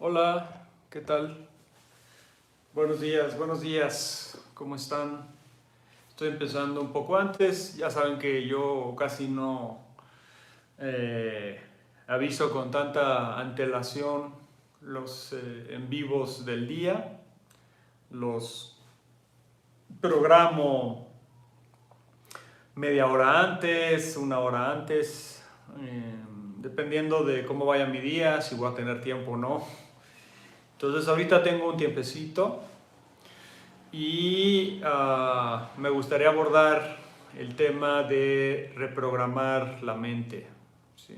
Hola, ¿qué tal? Buenos días, ¿cómo están? Estoy empezando un poco antes, ya saben que yo casi no eh, aviso con tanta antelación los en vivos del día, los programo media hora antes, una hora antes, dependiendo de cómo vaya mi día, si voy a tener tiempo o no. Entonces ahorita tengo un tiempecito. Y me gustaría abordar el tema de reprogramar la mente. ¿Sí?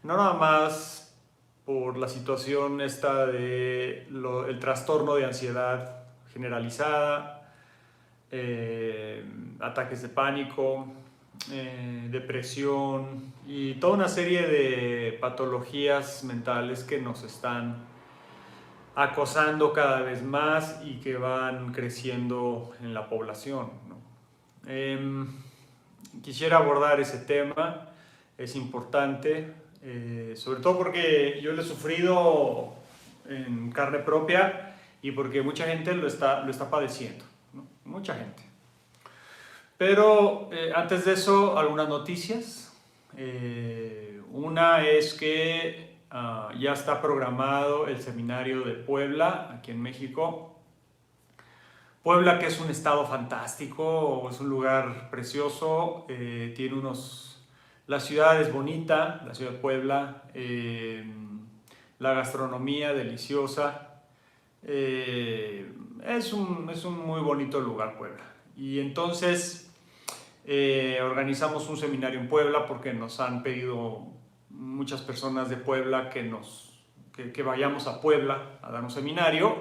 No nada más por la situación esta de el trastorno de ansiedad generalizada, ataques de pánico, depresión y toda una serie de patologías mentales que nos están acosando cada vez más y que van creciendo en la población, ¿no? Quisiera abordar ese tema, es importante, sobre todo porque yo lo he sufrido en carne propia y porque mucha gente lo está padeciendo, ¿no? Mucha gente. Pero antes de eso, algunas noticias. Una es que ya está programado el seminario de Puebla, aquí en México. Puebla, que es un estado fantástico, es un lugar precioso, tiene la ciudad es bonita, la ciudad de Puebla, la gastronomía deliciosa, es un muy bonito lugar Puebla. Y entonces organizamos un seminario en Puebla porque nos han pedido muchas personas de Puebla que vayamos a Puebla a dar un seminario.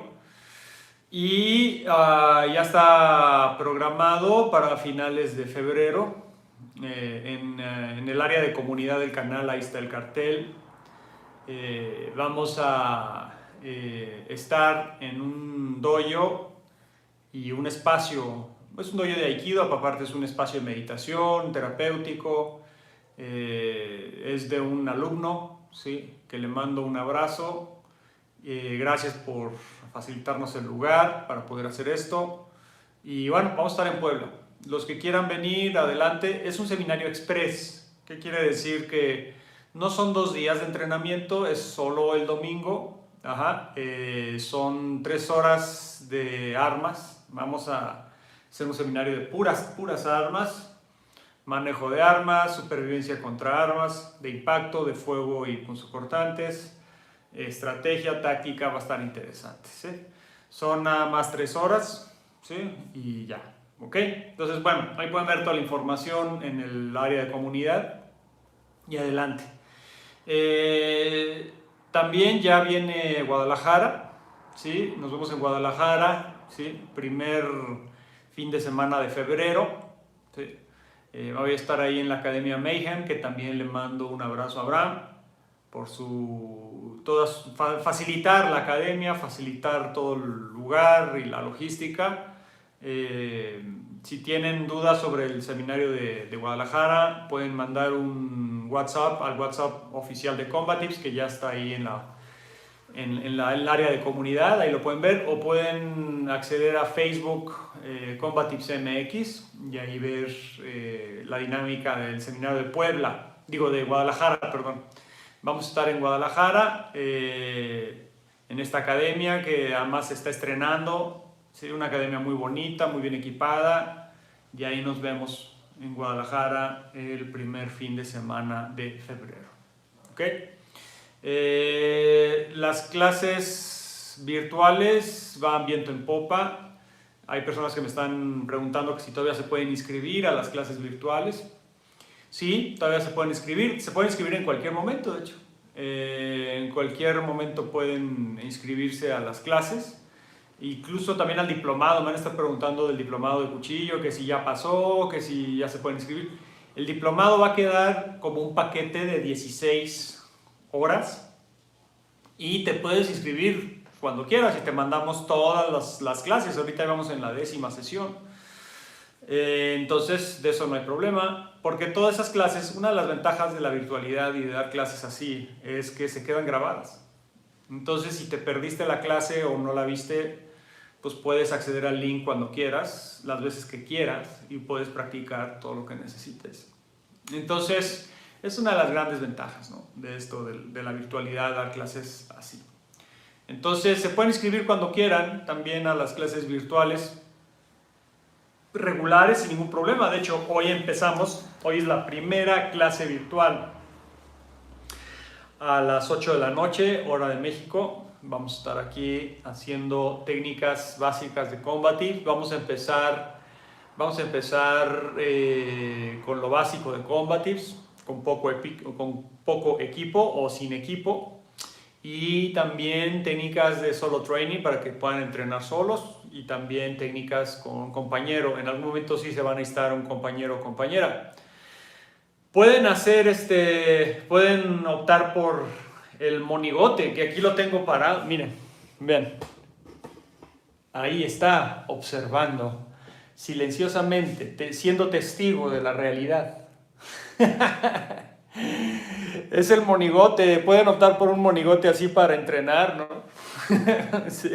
Y ya está programado para finales de febrero. En el área de comunidad del canal, ahí está el cartel. Vamos a estar en un dojo y un espacio, es un dojo de Aikido, aparte es un espacio de meditación, terapéutico. Es de un alumno, ¿sí? Que le mando un abrazo. Gracias por facilitarnos el lugar para poder hacer esto. Y bueno, vamos a estar en Puebla. Los que quieran venir, adelante. Es un seminario express. ¿Qué quiere decir? Que no son 2 días de entrenamiento, es solo el domingo. Ajá. Son 3 horas de armas. Vamos a hacer un seminario de puras armas. Manejo de armas, supervivencia contra armas, de impacto, de fuego y punzocortantes. Estrategia, táctica, va a estar interesante, ¿sí? Son nada más 3 horas, ¿sí? Y ya, ¿ok? Entonces, bueno, ahí pueden ver toda la información en el área de comunidad y adelante. También ya viene Guadalajara, ¿sí? Nos vemos en Guadalajara, ¿sí? Primer fin de semana de febrero, ¿sí? Voy a estar ahí en la Academia Mayhem, que también le mando un abrazo a Abraham por facilitar la academia, facilitar todo el lugar y la logística. Si tienen dudas sobre el seminario de Guadalajara, pueden mandar un WhatsApp al WhatsApp oficial de Combatives, que ya está ahí en el área de comunidad, ahí lo pueden ver, o pueden acceder a Facebook Combatives MX y ahí ver la dinámica del seminario de Puebla, digo de Guadalajara, perdón. Vamos a estar en Guadalajara, en esta academia que además se está estrenando. Sí, una academia muy bonita, muy bien equipada. Y ahí nos vemos en Guadalajara el primer fin de semana de febrero. ¿Ok? Las clases virtuales van viento en popa. Hay personas que me están preguntando que si todavía se pueden inscribir a las clases virtuales. Sí, todavía se pueden inscribir en cualquier momento, de hecho. En cualquier momento pueden inscribirse a las clases, incluso también al diplomado. Me han estado preguntando del diplomado de cuchillo, que si ya pasó, que si ya se pueden inscribir. El diplomado va a quedar como un paquete de 16 horas y te puedes inscribir cuando quieras y te mandamos todas las clases. Ahorita vamos en la 10ª sesión. Entonces de eso no hay problema, porque todas esas clases, una de las ventajas de la virtualidad y de dar clases así es que se quedan grabadas. Entonces, si te perdiste la clase o no la viste, pues puedes acceder al link cuando quieras, las veces que quieras, y puedes practicar todo lo que necesites. Entonces, es una de las grandes ventajas, ¿no?, de esto, de la virtualidad, dar clases así. Entonces, se pueden inscribir cuando quieran también a las clases virtuales regulares sin ningún problema. De hecho, hoy empezamos, hoy es la primera clase virtual a las 8 de la noche, hora de México. Vamos a estar aquí haciendo técnicas básicas de Combative. Vamos a empezar con lo básico de Combatives, con poco equipo o sin equipo. Y también técnicas de solo training para que puedan entrenar solos, y también técnicas con compañero. En algún momento sí se va a necesitar un compañero o compañera. Pueden pueden optar por el monigote, que aquí lo tengo parado. Miren, vean. Ahí está, observando silenciosamente, siendo testigo de la realidad. Es el monigote. Pueden optar por un monigote así para entrenar, ¿no? Sí.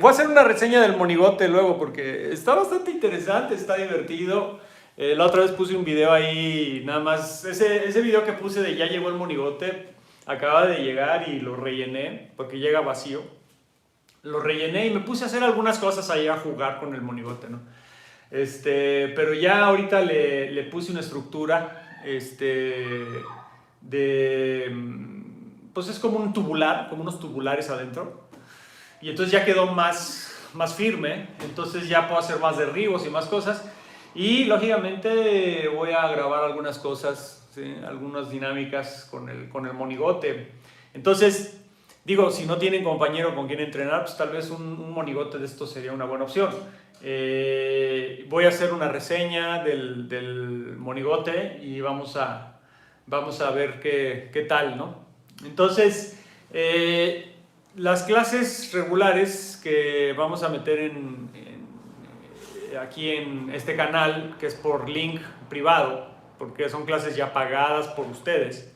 Voy a hacer una reseña del monigote luego porque está bastante interesante, está divertido. La otra vez puse un video ahí, nada más, ese video que puse de ya llegó el monigote, acaba de llegar y lo rellené porque llega vacío. Lo rellené y me puse a hacer algunas cosas ahí, a jugar con el monigote, ¿no? Pero ya ahorita le puse una estructura, pues es como un tubular, como unos tubulares adentro. Y entonces ya quedó más firme, entonces ya puedo hacer más derribos y más cosas. Y lógicamente voy a grabar algunas cosas, ¿sí?, algunas dinámicas con el monigote. Entonces, digo, si no tienen compañero con quien entrenar, pues tal vez un monigote de esto sería una buena opción. Voy a hacer una reseña del monigote y vamos a ver qué tal, ¿no? Entonces, las clases regulares que vamos a meter aquí en este canal, que es por link privado, porque son clases ya pagadas por ustedes,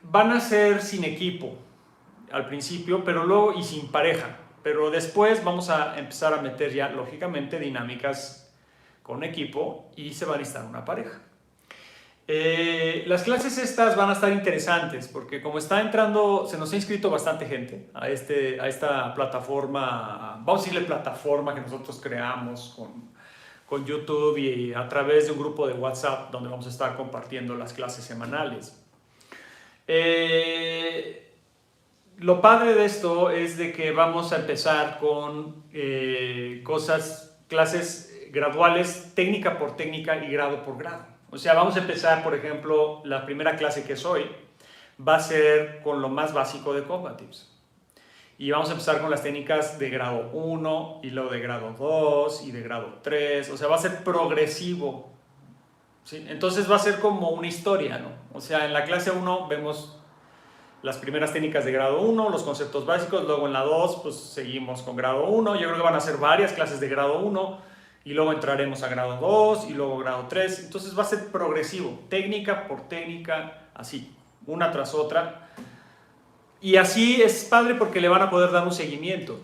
van a ser sin equipo al principio, pero luego, y sin pareja, pero después vamos a empezar a meter ya lógicamente dinámicas con equipo y se va a necesitar una pareja. Las clases estas van a estar interesantes porque como está entrando, se nos ha inscrito bastante gente a esta plataforma, vamos a decirle plataforma que nosotros creamos con YouTube y a través de un grupo de WhatsApp donde vamos a estar compartiendo las clases semanales. Lo padre de esto es de que vamos a empezar con clases graduales, técnica por técnica y grado por grado. O sea, vamos a empezar, por ejemplo, la primera clase que es hoy va a ser con lo más básico de Combatives. Y vamos a empezar con las técnicas de grado 1 y luego de grado 2 y de grado 3. O sea, va a ser progresivo, ¿sí? Entonces va a ser como una historia, ¿no? O sea, en la clase 1 vemos las primeras técnicas de grado 1, los conceptos básicos. Luego en la 2, pues seguimos con grado 1. Yo creo que van a ser varias clases de grado 1. Y luego entraremos a grado 2 y luego grado 3. Entonces va a ser progresivo, técnica por técnica, así, una tras otra. Y así es padre porque le van a poder dar un seguimiento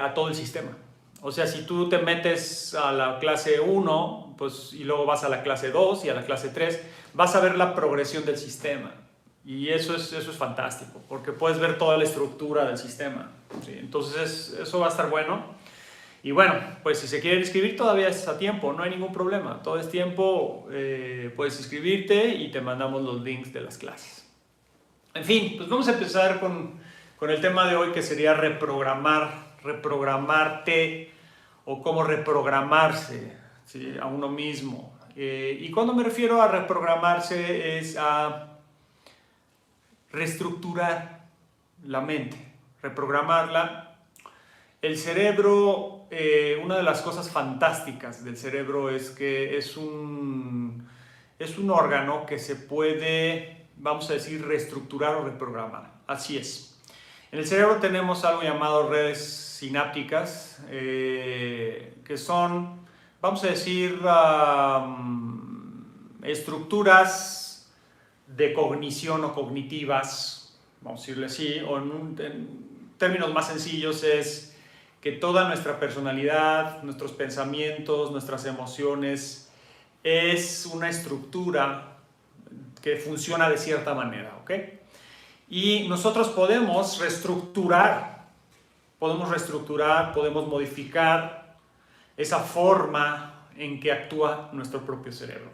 a todo el sistema. O sea, si tú te metes a la clase 1, pues, y luego vas a la clase 2 y a la clase 3, vas a ver la progresión del sistema. Y eso es fantástico, porque puedes ver toda la estructura del sistema, ¿sí? Entonces eso va a estar bueno. Y bueno, pues si se quiere inscribir todavía es a tiempo, no hay ningún problema. Todo es tiempo, puedes inscribirte y te mandamos los links de las clases. En fin, pues vamos a empezar con el tema de hoy, que sería reprogramarte o cómo reprogramarse, ¿sí?, a uno mismo. Y cuando me refiero a reprogramarse es a reestructurar la mente, reprogramarla. El cerebro, una de las cosas fantásticas del cerebro es que es un órgano que se puede, vamos a decir, reestructurar o reprogramar. Así es. En el cerebro tenemos algo llamado redes sinápticas, que son, vamos a decir, estructuras de cognición o cognitivas, vamos a decirle así, o en términos más sencillos es que toda nuestra personalidad, nuestros pensamientos, nuestras emociones es una estructura que funciona de cierta manera, ¿ok? Y nosotros podemos reestructurar, podemos modificar esa forma en que actúa nuestro propio cerebro.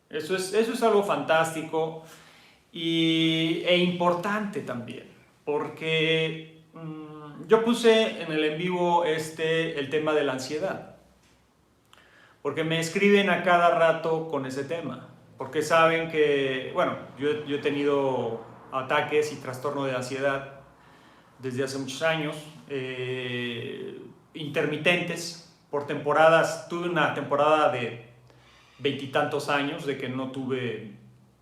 Eso es algo fantástico e importante también, porque yo puse en el en vivo el tema de la ansiedad, porque me escriben a cada rato con ese tema, porque saben que, bueno, yo he tenido ataques y trastorno de ansiedad desde hace muchos años, intermitentes, por temporadas. Tuve una temporada de 20 y tantos años de que no tuve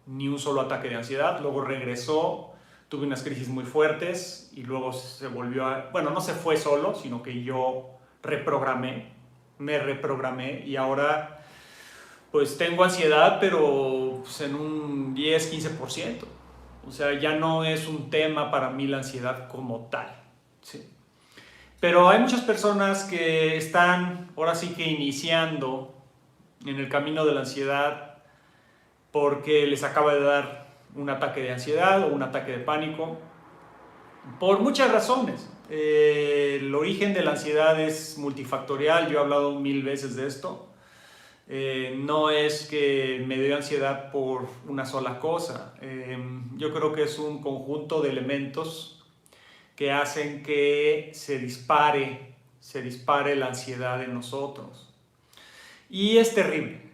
ni un solo ataque de ansiedad, luego regresó, tuve unas crisis muy fuertes y luego se volvió a, bueno, no se fue solo, sino que yo me reprogramé y ahora pues tengo ansiedad, pero pues, en un 10-15%. O sea, ya no es un tema para mí la ansiedad como tal, ¿sí? Pero hay muchas personas que están ahora sí que iniciando en el camino de la ansiedad porque les acaba de dar un ataque de ansiedad o un ataque de pánico, por muchas razones. El origen de la ansiedad es multifactorial, yo he hablado 1000 veces de esto. No es que me dé ansiedad por una sola cosa. Yo creo que es un conjunto de elementos que hacen que se dispare la ansiedad en nosotros. Y es terrible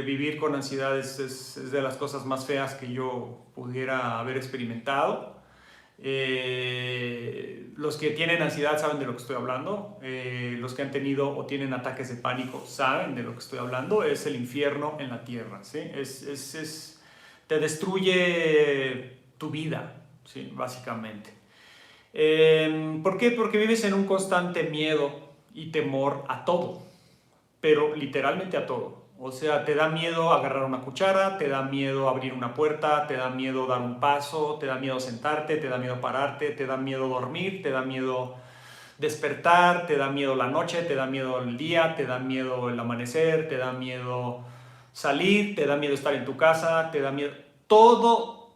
vivir con ansiedad, es de las cosas más feas que yo pudiera haber experimentado. Los que tienen ansiedad saben de lo que estoy hablando, los que han tenido o tienen ataques de pánico saben de lo que estoy hablando. Es el infierno en la tierra, ¿sí? Te destruye tu vida, ¿sí? Básicamente. ¿Por qué? Porque vives en un constante miedo y temor a todo, pero literalmente a todo. O sea, te da miedo agarrar una cuchara, te da miedo abrir una puerta, te da miedo dar un paso, te da miedo sentarte, te da miedo pararte, te da miedo dormir, te da miedo despertar, te da miedo la noche, te da miedo el día, te da miedo el amanecer, te da miedo salir, te da miedo estar en tu casa, te da miedo... Todo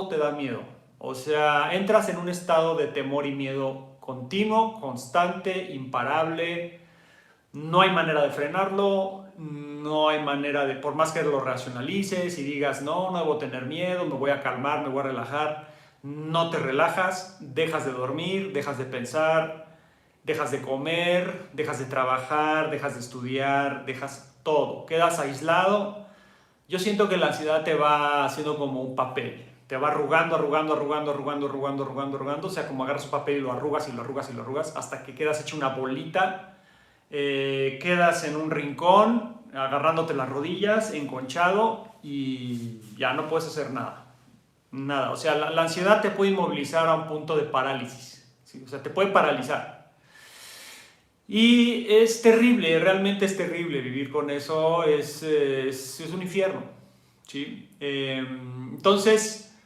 te da miedo. O sea, entras en un estado de temor y miedo continuo, constante, imparable. No hay manera de frenarlo, no hay manera de, por más que lo racionalices y digas, no debo tener miedo, me voy a calmar, me voy a relajar, no te relajas, dejas de dormir, dejas de pensar, dejas de comer, dejas de trabajar, dejas de estudiar, dejas todo, quedas aislado. Yo siento que la ansiedad te va haciendo como un papel, te va arrugando, o sea, como agarras un papel y lo arrugas y lo arrugas y lo arrugas hasta que quedas hecho una bolita. Quedas en un rincón agarrándote las rodillas, enconchado, y ya no puedes hacer nada. O sea, la ansiedad te puede inmovilizar a un punto de parálisis, ¿sí? O sea, te puede paralizar y es terrible, realmente es terrible vivir con eso. Es un infierno, ¿sí? Entonces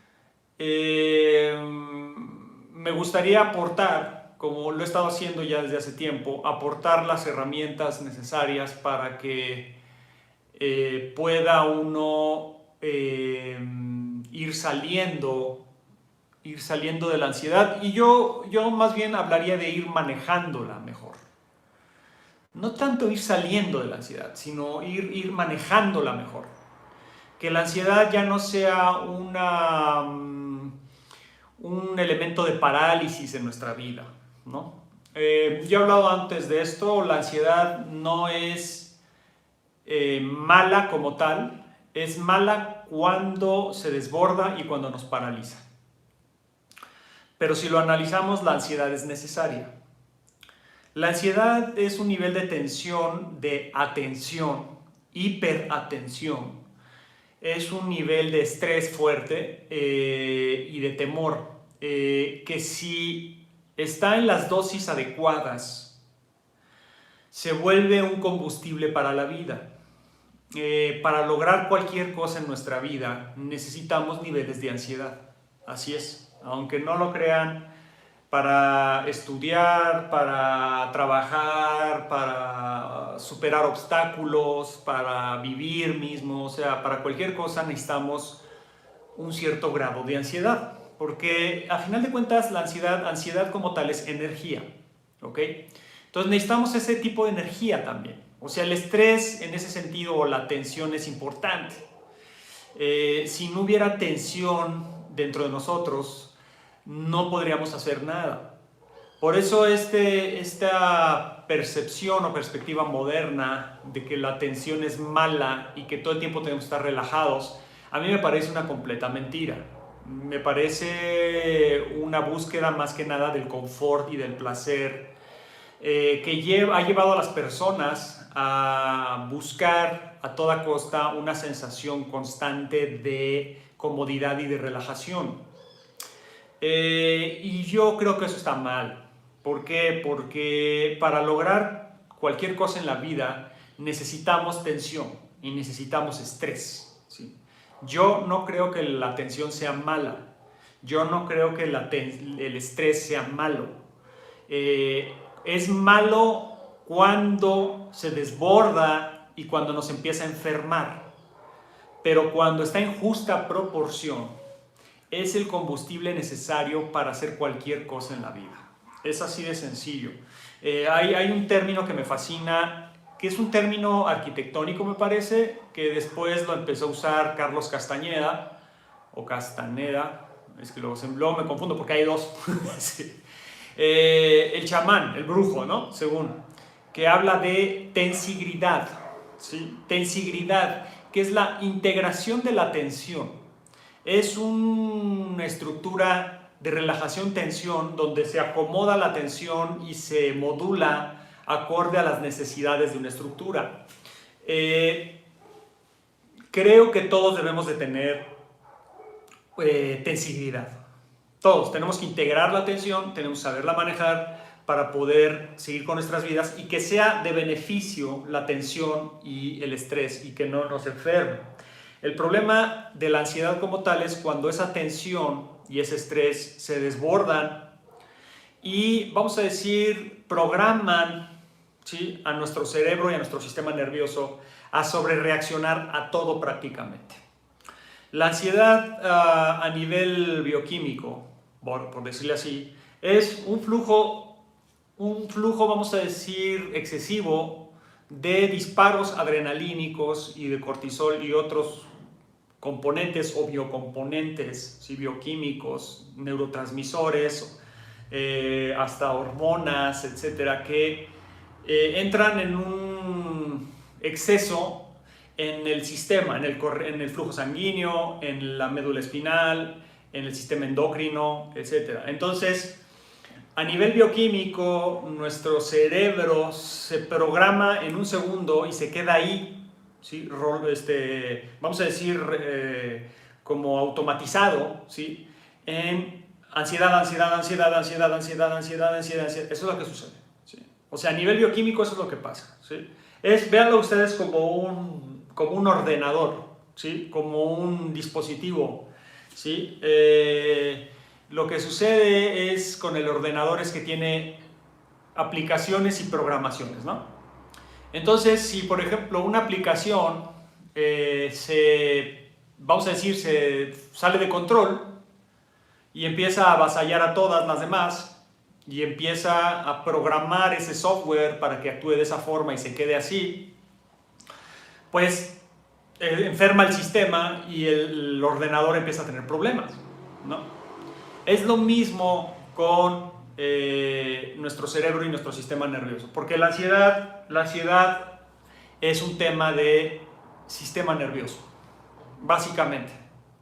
me gustaría aportar, como lo he estado haciendo ya desde hace tiempo, aportar las herramientas necesarias para que pueda uno ir saliendo de la ansiedad. Y yo más bien hablaría de ir manejándola mejor. No tanto ir saliendo de la ansiedad, sino ir manejándola mejor. Que la ansiedad ya no sea un elemento de parálisis en nuestra vida, ¿no? Yo he hablado antes de esto. La ansiedad no es mala como tal, es mala cuando se desborda y cuando nos paraliza. Pero si lo analizamos, la ansiedad es necesaria. La ansiedad es un nivel de tensión, de atención, hiperatención. Es un nivel de estrés fuerte y de temor que si está en las dosis adecuadas se vuelve un combustible para la vida. para lograr cualquier cosa en nuestra vida necesitamos niveles de ansiedad. Así es, aunque no lo crean, para estudiar, para trabajar, para superar obstáculos, para vivir mismo, o sea, para cualquier cosa necesitamos un cierto grado de ansiedad, porque a final de cuentas la ansiedad como tal es energía, ¿ok? Entonces necesitamos ese tipo de energía también. O sea, el estrés en ese sentido o la tensión es importante. Si no hubiera tensión dentro de nosotros, no podríamos hacer nada. Por eso esta percepción o perspectiva moderna de que la tensión es mala y que todo el tiempo tenemos que estar relajados, a mí me parece una completa mentira. Me parece una búsqueda más que nada del confort y del placer que ha llevado a las personas a buscar a toda costa una sensación constante de comodidad y de relajación. Y yo creo que eso está mal. ¿Por qué? Porque para lograr cualquier cosa en la vida necesitamos tensión y necesitamos estrés, ¿sí? Yo no creo que la tensión sea mala. Yo no creo que el estrés sea malo. Es malo cuando se desborda y cuando nos empieza a enfermar. Pero cuando está en justa proporción, es el combustible necesario para hacer cualquier cosa en la vida. Es así de sencillo. Hay un término que me fascina, que es un término arquitectónico, me parece, que después lo empezó a usar Carlos Castañeda, o Castaneda, es que luego me confundo porque hay dos. Sí. El chamán, el brujo, ¿no? Según, que habla de tensigridad, ¿sí? Tensigridad, que es la integración de la tensión. Es una estructura de relajación-tensión donde se acomoda la tensión y se modula acorde a las necesidades de una estructura. Creo que todos debemos de tener tensigridad. Todos tenemos que integrar la tensión, tenemos que saberla manejar para poder seguir con nuestras vidas y que sea de beneficio la tensión y el estrés y que no nos enferme. El problema de la ansiedad como tal es cuando esa tensión y ese estrés se desbordan y, vamos a decir, programan, ¿sí?, a nuestro cerebro y a nuestro sistema nervioso a sobrereaccionar a todo prácticamente. La ansiedad a nivel bioquímico, por decirlo así, es un flujo, vamos a decir, excesivo de disparos adrenalínicos y de cortisol y otros componentes o biocomponentes, ¿sí?, bioquímicos, neurotransmisores, hasta hormonas, etcétera, que entran en un exceso en el sistema, en el flujo sanguíneo, en la médula espinal, en el sistema endocrino, etc. Entonces, a nivel bioquímico, nuestro cerebro se programa en un segundo y se queda ahí, ¿sí?, vamos a decir, como automatizado, ¿sí?, en ansiedad. Eso es lo que sucede, ¿sí? O sea, a nivel bioquímico eso es lo que pasa, ¿sí? Véanlo ustedes como un ordenador, ¿sí?, como un dispositivo, ¿sí? Lo que sucede es con el ordenador es que tiene aplicaciones y programaciones, ¿no? Entonces, si por ejemplo una aplicación vamos a decir, se sale de control y empieza a avasallar a todas las demás y empieza a programar ese software para que actúe de esa forma y se quede así, pues enferma el sistema y el ordenador empieza a tener problemas, ¿no? Es lo mismo con nuestro cerebro y nuestro sistema nervioso, porque la ansiedad es un tema de sistema nervioso, básicamente.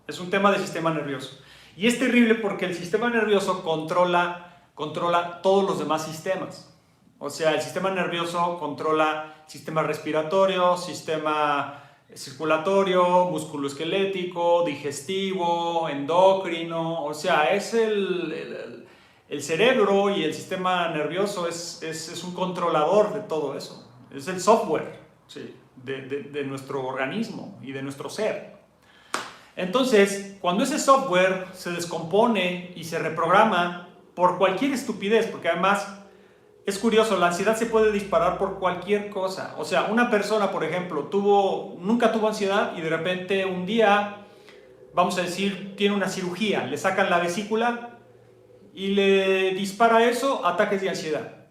Es un tema de sistema nervioso. Y es terrible porque el sistema nervioso controla todos los demás sistemas. O sea, el sistema nervioso controla sistema respiratorio, sistema circulatorio, musculoesquelético, digestivo, endocrino. O sea, es el cerebro y el sistema nervioso es un controlador de todo eso. Es el software, ¿sí? de nuestro organismo y de nuestro ser. Entonces, cuando ese software se descompone y se reprograma por cualquier estupidez, porque además es curioso, la ansiedad se puede disparar por cualquier cosa. O sea, una persona, por ejemplo, nunca tuvo ansiedad y de repente un día, vamos a decir, tiene una cirugía, le sacan la vesícula y le dispara eso, ataques de ansiedad.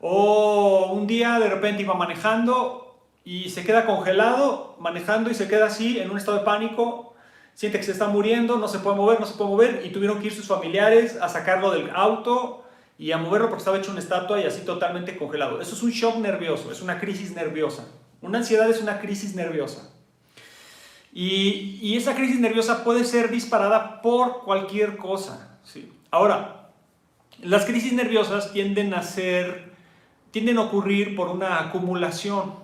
O un día de repente iba manejando y se queda congelado, manejando y se queda así en un estado de pánico, siente que se está muriendo, no se puede mover y tuvieron que ir sus familiares a sacarlo del auto y a moverlo porque estaba hecho una estatua y así totalmente congelado. Eso es un shock nervioso, es una crisis nerviosa. Una ansiedad es una crisis nerviosa. Y esa crisis nerviosa puede ser disparada por cualquier cosa, ¿sí? Ahora, las crisis nerviosas tienden a ocurrir por una acumulación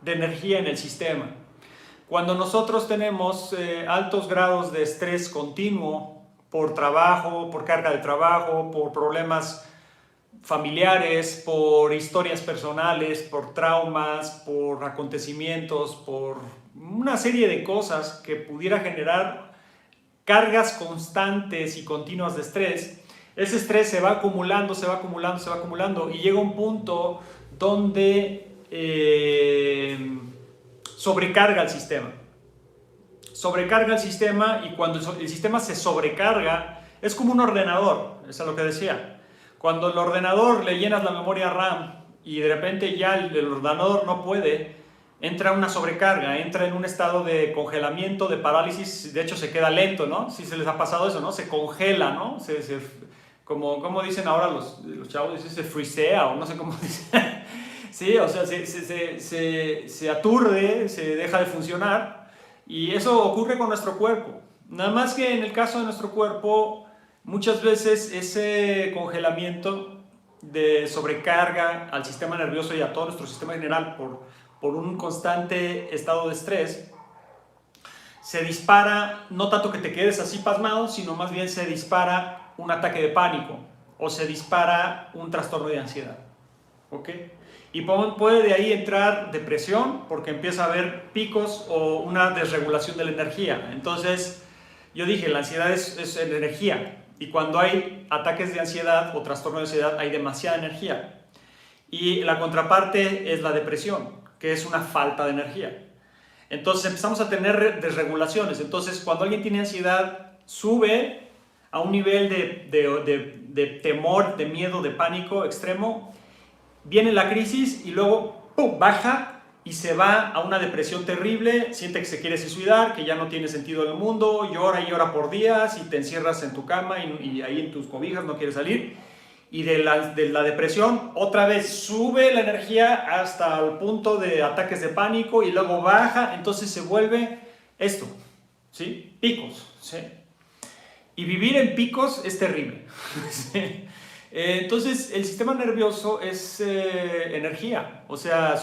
de energía en el sistema. Cuando nosotros tenemos altos grados de estrés continuo por trabajo, por carga de trabajo, por problemas familiares, por historias personales, por traumas, por acontecimientos, por una serie de cosas que pudiera generar cargas constantes y continuas de estrés, ese estrés se va acumulando y llega un punto donde sobrecarga el sistema. Sobrecarga el sistema y cuando el sistema se sobrecarga es como un ordenador, eso es lo que decía. Cuando el ordenador le llenas la memoria RAM y de repente ya el ordenador no puede, entra una sobrecarga, entra en un estado de congelamiento, de parálisis, de hecho se queda lento, ¿no? Si se les ha pasado eso, ¿no? Se congela, ¿no? Como dicen ahora los chavos, se frisea o no sé cómo dicen. Sí, o sea, se aturde, se deja de funcionar y eso ocurre con nuestro cuerpo. Nada más que en el caso de nuestro cuerpo, muchas veces ese congelamiento de sobrecarga al sistema nervioso y a todo nuestro sistema general por un constante estado de estrés, se dispara, no tanto que te quedes así pasmado, sino más bien se dispara un ataque de pánico o se dispara un trastorno de ansiedad. ¿Ok? Y puede de ahí entrar depresión porque empieza a haber picos o una desregulación de la energía. Entonces, yo dije, la ansiedad es energía y cuando hay ataques de ansiedad o trastorno de ansiedad hay demasiada energía. Y la contraparte es la depresión, que es una falta de energía. Entonces empezamos a tener desregulaciones. Entonces, cuando alguien tiene ansiedad, sube a un nivel de temor, de miedo, de pánico extremo, viene la crisis y luego ¡pum!, baja y se va a una depresión terrible, siente que se quiere suicidar, que ya no tiene sentido en el mundo, llora y llora por días y te encierras en tu cama y ahí en tus cobijas no quieres salir. Y de la depresión otra vez sube la energía hasta el punto de ataques de pánico y luego baja, entonces se vuelve esto, ¿sí? Picos, ¿sí? Y vivir en picos es terrible. ¿Sí? Entonces el sistema nervioso es energía, o sea,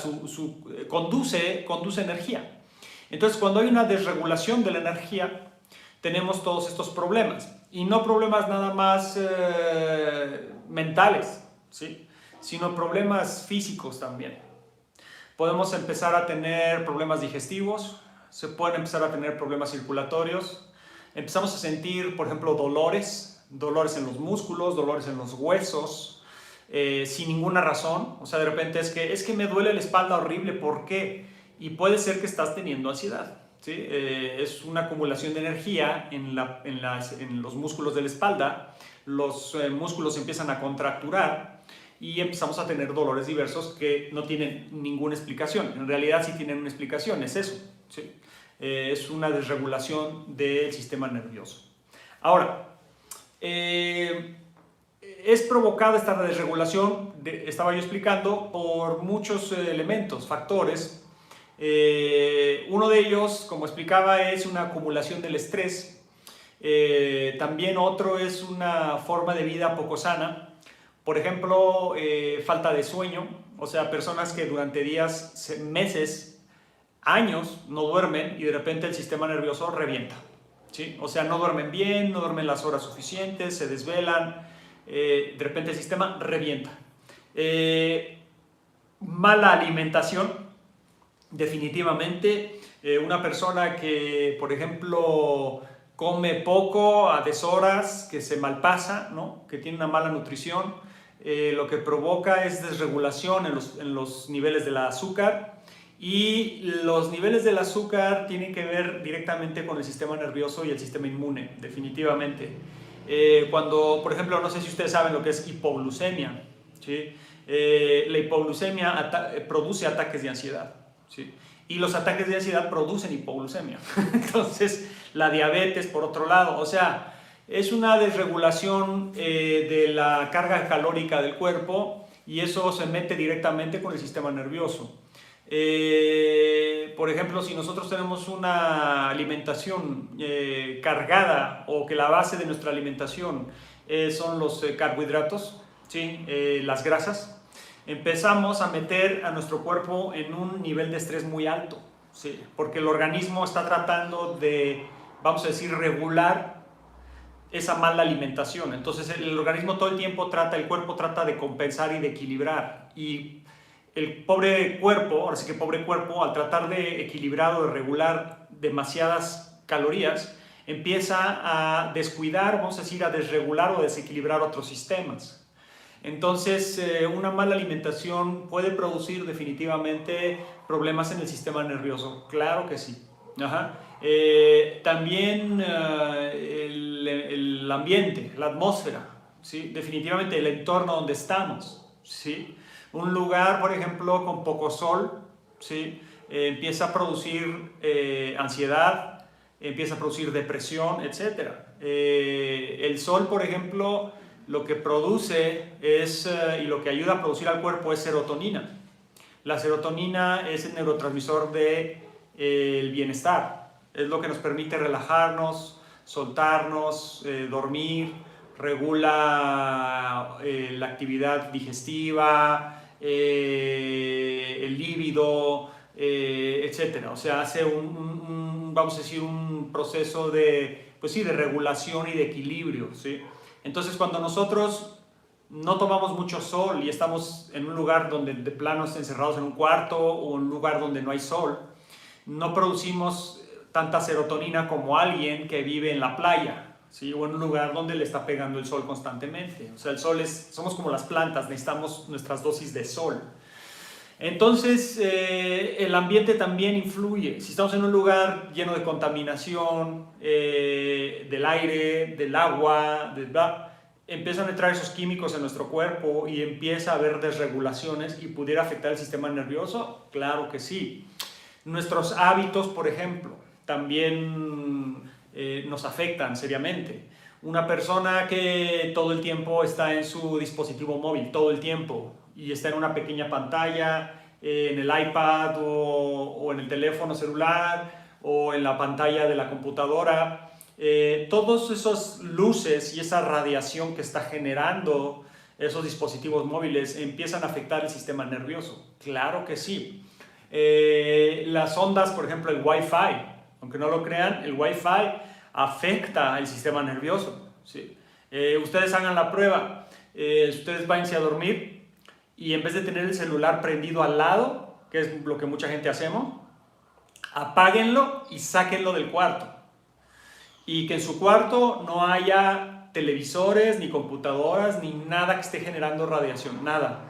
conduce energía. Entonces cuando hay una desregulación de la energía, tenemos todos estos problemas. Y no problemas nada más mentales, ¿sí?, sino problemas físicos también. Podemos empezar a tener problemas digestivos, se pueden empezar a tener problemas circulatorios, empezamos a sentir, por ejemplo, dolores en los músculos, dolores en los huesos, sin ninguna razón. O sea, de repente es que me duele la espalda horrible, ¿por qué? Y puede ser que estás teniendo ansiedad. ¿Sí? Es una acumulación de energía en los músculos de la espalda, los músculos empiezan a contracturar y empezamos a tener dolores diversos que no tienen ninguna explicación. En realidad sí tienen una explicación, es eso, ¿sí? Es una desregulación del sistema nervioso. Ahora, es provocada esta desregulación, estaba yo explicando, por muchos elementos, factores. Uno de ellos, como explicaba, es una acumulación del estrés. También otro es una forma de vida poco sana. Por ejemplo, falta de sueño, o sea, personas que durante días, meses, años no duermen y de repente el sistema nervioso revienta, ¿sí? O sea, no duermen bien, no duermen las horas suficientes, se desvelan, de repente el sistema revienta. Mala alimentación. definitivamente. Una persona que, por ejemplo, come poco a deshoras, que se malpasa, ¿no? Que tiene una mala nutrición, lo que provoca es desregulación en los niveles del azúcar, y los niveles del azúcar tienen que ver directamente con el sistema nervioso y el sistema inmune, definitivamente. Cuando, por ejemplo, no sé si ustedes saben lo que es hipoglucemia, ¿sí? La hipoglucemia produce ataques de ansiedad, ¿sí? Y los ataques de ansiedad producen hipoglucemia. Entonces, la diabetes, por otro lado, o sea, es una desregulación de la carga calórica del cuerpo, y eso se mete directamente con el sistema nervioso. Por ejemplo, si nosotros tenemos una alimentación cargada, o que la base de nuestra alimentación son los carbohidratos, ¿sí? Las grasas, empezamos a meter a nuestro cuerpo en un nivel de estrés muy alto, ¿sí? Porque el organismo está tratando de, vamos a decir, regular esa mala alimentación. Entonces el organismo todo el tiempo el cuerpo trata de compensar y de equilibrar, y el pobre cuerpo, ahora sí que pobre cuerpo, al tratar de equilibrar o de regular demasiadas calorías, empieza a descuidar, vamos a decir, a desregular o desequilibrar otros sistemas. Entonces, una mala alimentación puede producir definitivamente problemas en el sistema nervioso, claro que sí. Ajá. También el ambiente, la atmósfera, ¿sí? Definitivamente el entorno donde estamos, ¿sí? Un lugar, por ejemplo, con poco sol, ¿sí? Empieza a producir ansiedad, empieza a producir depresión, etc. El sol, por ejemplo, lo que produce es, y lo que ayuda a producir al cuerpo, es serotonina. La serotonina es el neurotransmisor del bienestar. Es lo que nos permite relajarnos, soltarnos, dormir, regula la actividad digestiva, el líbido, etc. O sea, hace vamos a decir, un proceso de, pues sí, de regulación y de equilibrio, ¿sí? Entonces, cuando nosotros no tomamos mucho sol y estamos en un lugar donde de plano estén encerrados en un cuarto, o en un lugar donde no hay sol, no producimos tanta serotonina como alguien que vive en la playa, ¿sí? O en un lugar donde le está pegando el sol constantemente. O sea, el sol somos como las plantas, necesitamos nuestras dosis de sol. Entonces, el ambiente también influye. Si estamos en un lugar lleno de contaminación, del aire, del agua, empiezan a entrar esos químicos en nuestro cuerpo y empieza a haber desregulaciones, y pudiera afectar el sistema nervioso, claro que sí. Nuestros hábitos, por ejemplo, también nos afectan seriamente. Una persona que todo el tiempo está en su dispositivo móvil, todo el tiempo, y está en una pequeña pantalla, en el iPad o en el teléfono celular, o en la pantalla de la computadora, todas esas luces y esa radiación que está generando esos dispositivos móviles empiezan a afectar el sistema nervioso. Claro que sí. Las ondas, por ejemplo, el Wi-Fi, aunque no lo crean, el Wi-Fi afecta el sistema nervioso, ¿sí? Ustedes hagan la prueba. Ustedes váyanse a dormir, y en vez de tener el celular prendido al lado, que es lo que mucha gente hacemos, apáguenlo y sáquenlo del cuarto. Y que en su cuarto no haya televisores, ni computadoras, ni nada que esté generando radiación, nada.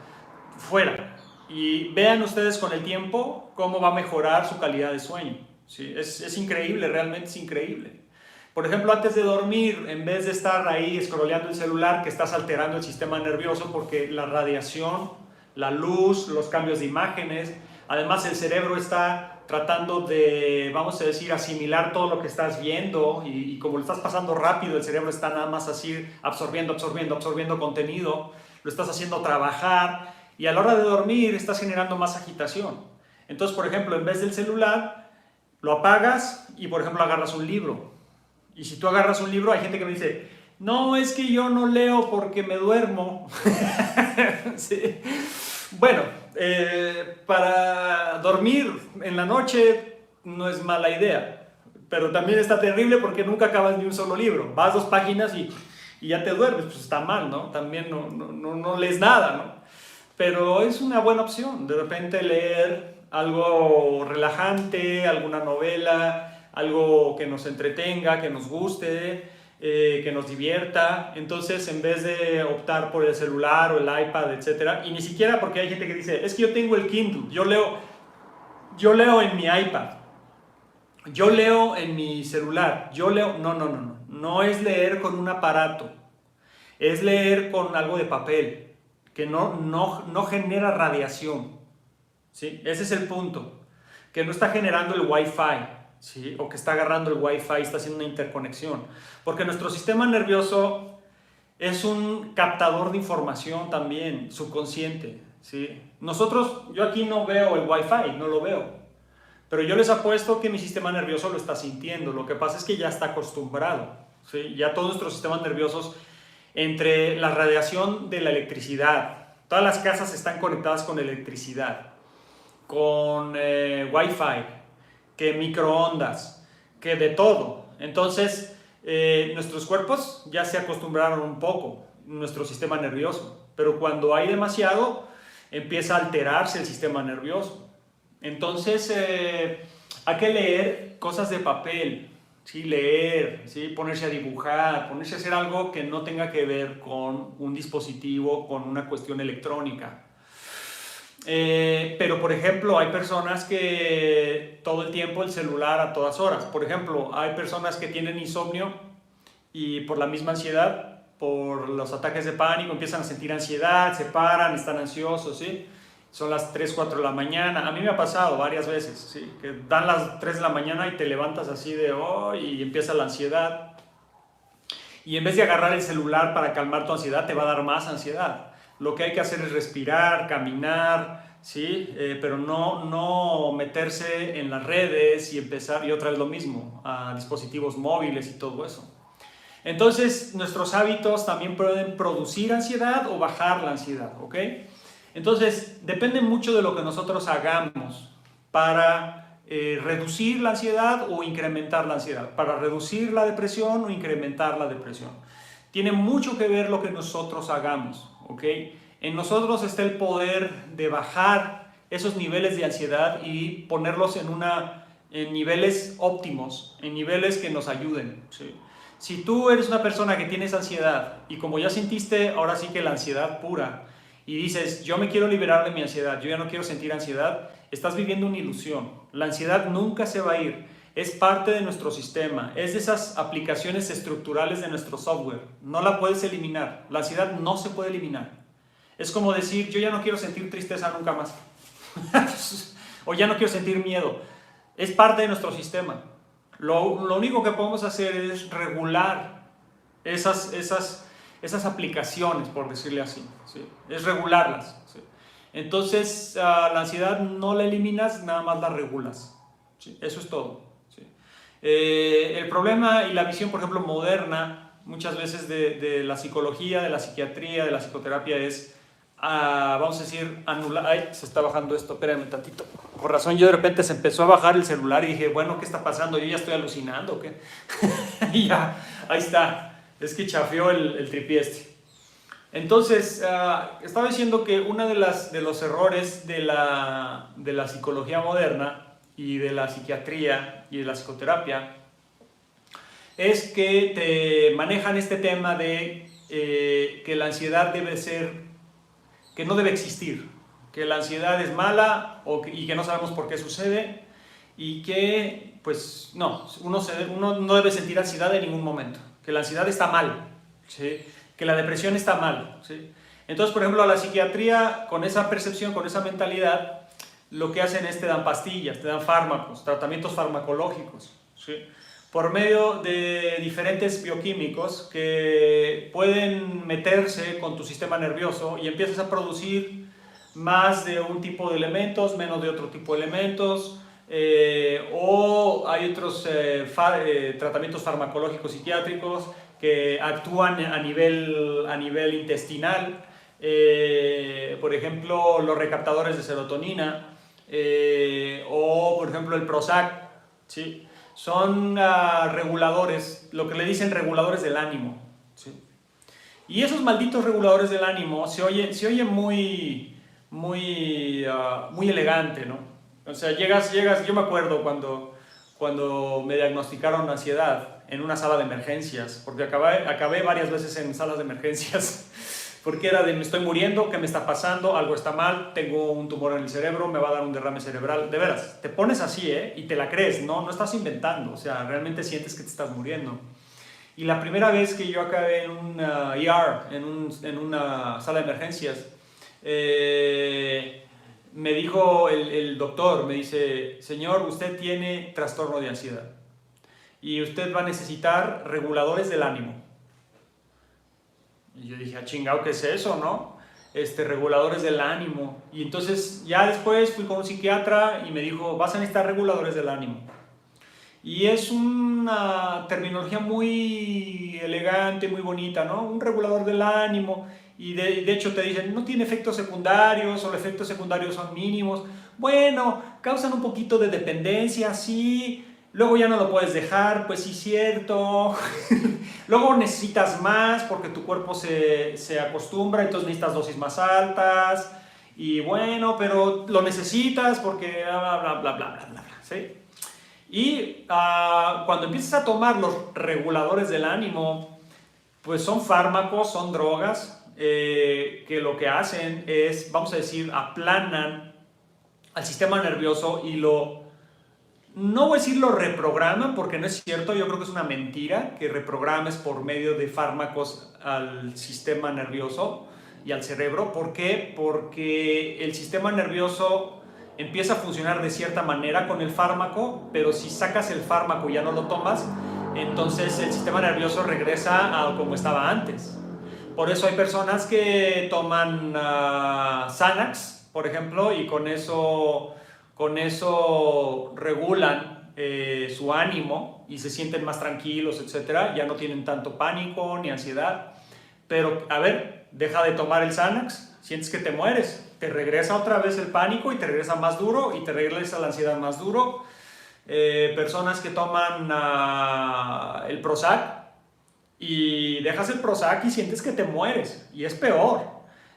Fuera. Y vean ustedes con el tiempo cómo va a mejorar su calidad de sueño, ¿sí? Es increíble, realmente es increíble. Por ejemplo, antes de dormir, en vez de estar ahí scrolleando el celular, que estás alterando el sistema nervioso, porque la radiación, la luz, los cambios de imágenes, además el cerebro está tratando de, vamos a decir, asimilar todo lo que estás viendo, y como lo estás pasando rápido, el cerebro está nada más así absorbiendo contenido, lo estás haciendo trabajar, y a la hora de dormir estás generando más agitación. Entonces, por ejemplo, en vez del celular, lo apagas y, por ejemplo, agarras un libro. Y si tú agarras un libro, hay gente que me dice, no, es que yo no leo porque me duermo. Sí. Bueno, para dormir en la noche no es mala idea, pero también está terrible porque nunca acabas ni un solo libro. Vas 2 páginas y ya te duermes, pues está mal, ¿no? También no lees nada, ¿no? Pero es una buena opción, de repente leer algo relajante, alguna novela, algo que nos entretenga, que nos guste, que nos divierta. Entonces, en vez de optar por el celular o el iPad, etcétera, y ni siquiera porque hay gente que dice, es que yo tengo el Kindle, yo leo en mi iPad, yo leo en mi celular, yo leo... No es leer con un aparato, es leer con algo de papel, que no genera radiación, ¿sí? Ese es el punto, que no está generando el Wi-Fi, ¿sí? O que está agarrando el Wi-Fi, está haciendo una interconexión, porque nuestro sistema nervioso es un captador de información también, subconsciente, ¿sí? Yo aquí no veo el Wi-Fi, no lo veo, pero yo les apuesto que mi sistema nervioso lo está sintiendo. Lo que pasa es que ya está acostumbrado, ¿sí? Ya todos nuestros sistemas nerviosos, entre la radiación de la electricidad, todas las casas están conectadas con electricidad, con Wi-Fi, que microondas, que de todo. Entonces, nuestros cuerpos ya se acostumbraron un poco, nuestro sistema nervioso, pero cuando hay demasiado, empieza a alterarse el sistema nervioso. Entonces, hay que leer cosas de papel, ¿sí? Leer, ¿sí? Ponerse a dibujar, ponerse a hacer algo que no tenga que ver con un dispositivo, con una cuestión electrónica. Pero, por ejemplo, hay personas que todo el tiempo el celular a todas horas. Por ejemplo, hay personas que tienen insomnio y por la misma ansiedad, por los ataques de pánico, empiezan a sentir ansiedad, se paran, están ansiosos, ¿sí? Son las 3, 4 de la mañana. A mí me ha pasado varias veces, ¿sí? Que dan las 3 de la mañana y te levantas así de y empieza la ansiedad. Y en vez de agarrar el celular para calmar tu ansiedad, te va a dar más ansiedad. Lo que hay que hacer es respirar, caminar, ¿sí? Pero no meterse en las redes y empezar, y otra vez lo mismo, a dispositivos móviles y todo eso. Entonces, nuestros hábitos también pueden producir ansiedad o bajar la ansiedad, ¿ok? Entonces, depende mucho de lo que nosotros hagamos para reducir la ansiedad o incrementar la ansiedad, para reducir la depresión o incrementar la depresión. Tiene mucho que ver lo que nosotros hagamos, ¿ok? En nosotros está el poder de bajar esos niveles de ansiedad y ponerlos en niveles óptimos, en niveles que nos ayuden, ¿sí? Si tú eres una persona que tienes ansiedad y como ya sentiste ahora sí que la ansiedad pura, y dices, yo me quiero liberar de mi ansiedad, yo ya no quiero sentir ansiedad, estás viviendo una ilusión. La ansiedad nunca se va a ir, es parte de nuestro sistema, es de esas aplicaciones estructurales de nuestro software, no la puedes eliminar, la ansiedad no se puede eliminar. Es como decir, yo ya no quiero sentir tristeza nunca más, o ya no quiero sentir miedo, es parte de nuestro sistema. Lo único que podemos hacer es regular esas aplicaciones, por decirle así, ¿sí? Es regularlas, ¿sí? Entonces, la ansiedad no la eliminas, nada más la regulas, ¿sí? Eso es todo, ¿sí? El problema y la visión, por ejemplo, moderna, muchas veces de la psicología, de la psiquiatría, de la psicoterapia es, vamos a decir, anular. Ay, se está bajando esto, espérame tantito. Por razón, yo de repente se empezó a bajar el celular y dije, bueno, ¿qué está pasando? ¿Yo ya estoy alucinando o qué? Y ya, ahí está. Es que chafeó el tripié este. Entonces, estaba diciendo que uno de los errores de la psicología moderna y de la psiquiatría y de la psicoterapia es que te manejan este tema de que la ansiedad que no debe existir, que la ansiedad es mala y que no sabemos por qué sucede y que, pues, no, uno no debe sentir ansiedad en ningún momento. Que la ansiedad está mal, ¿sí? Que la depresión está mal, ¿sí? Entonces, por ejemplo, a la psiquiatría, con esa percepción, con esa mentalidad, lo que hacen es te dan pastillas, te dan fármacos, tratamientos farmacológicos, ¿sí? Por medio de diferentes bioquímicos que pueden meterse con tu sistema nervioso y empiezas a producir más de un tipo de elementos, menos de otro tipo de elementos, o hay otros tratamientos farmacológicos psiquiátricos que actúan a nivel intestinal, por ejemplo los recaptadores de serotonina, o por ejemplo el Prozac, ¿sí? Son reguladores, lo que le dicen reguladores del ánimo, ¿sí? Y esos malditos reguladores del ánimo se oye muy elegante, ¿no? O sea, llegas, yo me acuerdo cuando me diagnosticaron ansiedad en una sala de emergencias, porque acabé varias veces en salas de emergencias, porque era de me estoy muriendo, ¿qué me está pasando? Algo está mal, tengo un tumor en el cerebro, me va a dar un derrame cerebral. De veras, te pones así, y te la crees, ¿no? No estás inventando, o sea, realmente sientes que te estás muriendo. Y la primera vez que yo acabé en un ER, en una sala de emergencias, me dijo el doctor, me dice, señor, usted tiene trastorno de ansiedad y usted va a necesitar reguladores del ánimo. Y yo dije, chingado, ¿qué es eso, no? Reguladores del ánimo. Y entonces ya después fui con un psiquiatra y me dijo, vas a necesitar reguladores del ánimo. Y es una terminología muy elegante, muy bonita, ¿no? Un regulador del ánimo. Y de hecho te dicen, no tiene efectos secundarios o los efectos secundarios son mínimos. Bueno, causan un poquito de dependencia, sí. Luego ya no lo puedes dejar, pues sí, cierto. Luego necesitas más porque tu cuerpo se acostumbra, entonces necesitas dosis más altas. Y bueno, pero lo necesitas porque bla, bla, bla, bla, bla, bla, bla, ¿sí? Y cuando empiezas a tomar los reguladores del ánimo, pues son fármacos, son drogas que lo que hacen es, vamos a decir, aplanan al sistema nervioso y no voy a decir lo reprograman porque no es cierto, yo creo que es una mentira que reprogrames por medio de fármacos al sistema nervioso y al cerebro. ¿Por qué? Porque el sistema nervioso empieza a funcionar de cierta manera con el fármaco, pero si sacas el fármaco y ya no lo tomas, entonces el sistema nervioso regresa a como estaba antes. Por eso hay personas que toman Xanax, por ejemplo, y con eso regulan su ánimo y se sienten más tranquilos, etc. Ya no tienen tanto pánico ni ansiedad. Pero, a ver, deja de tomar el Xanax, sientes que te mueres, te regresa otra vez el pánico y te regresa más duro y te regresa la ansiedad más duro. Personas que toman el Prozac y dejas el Prozac y sientes que te mueres y es peor.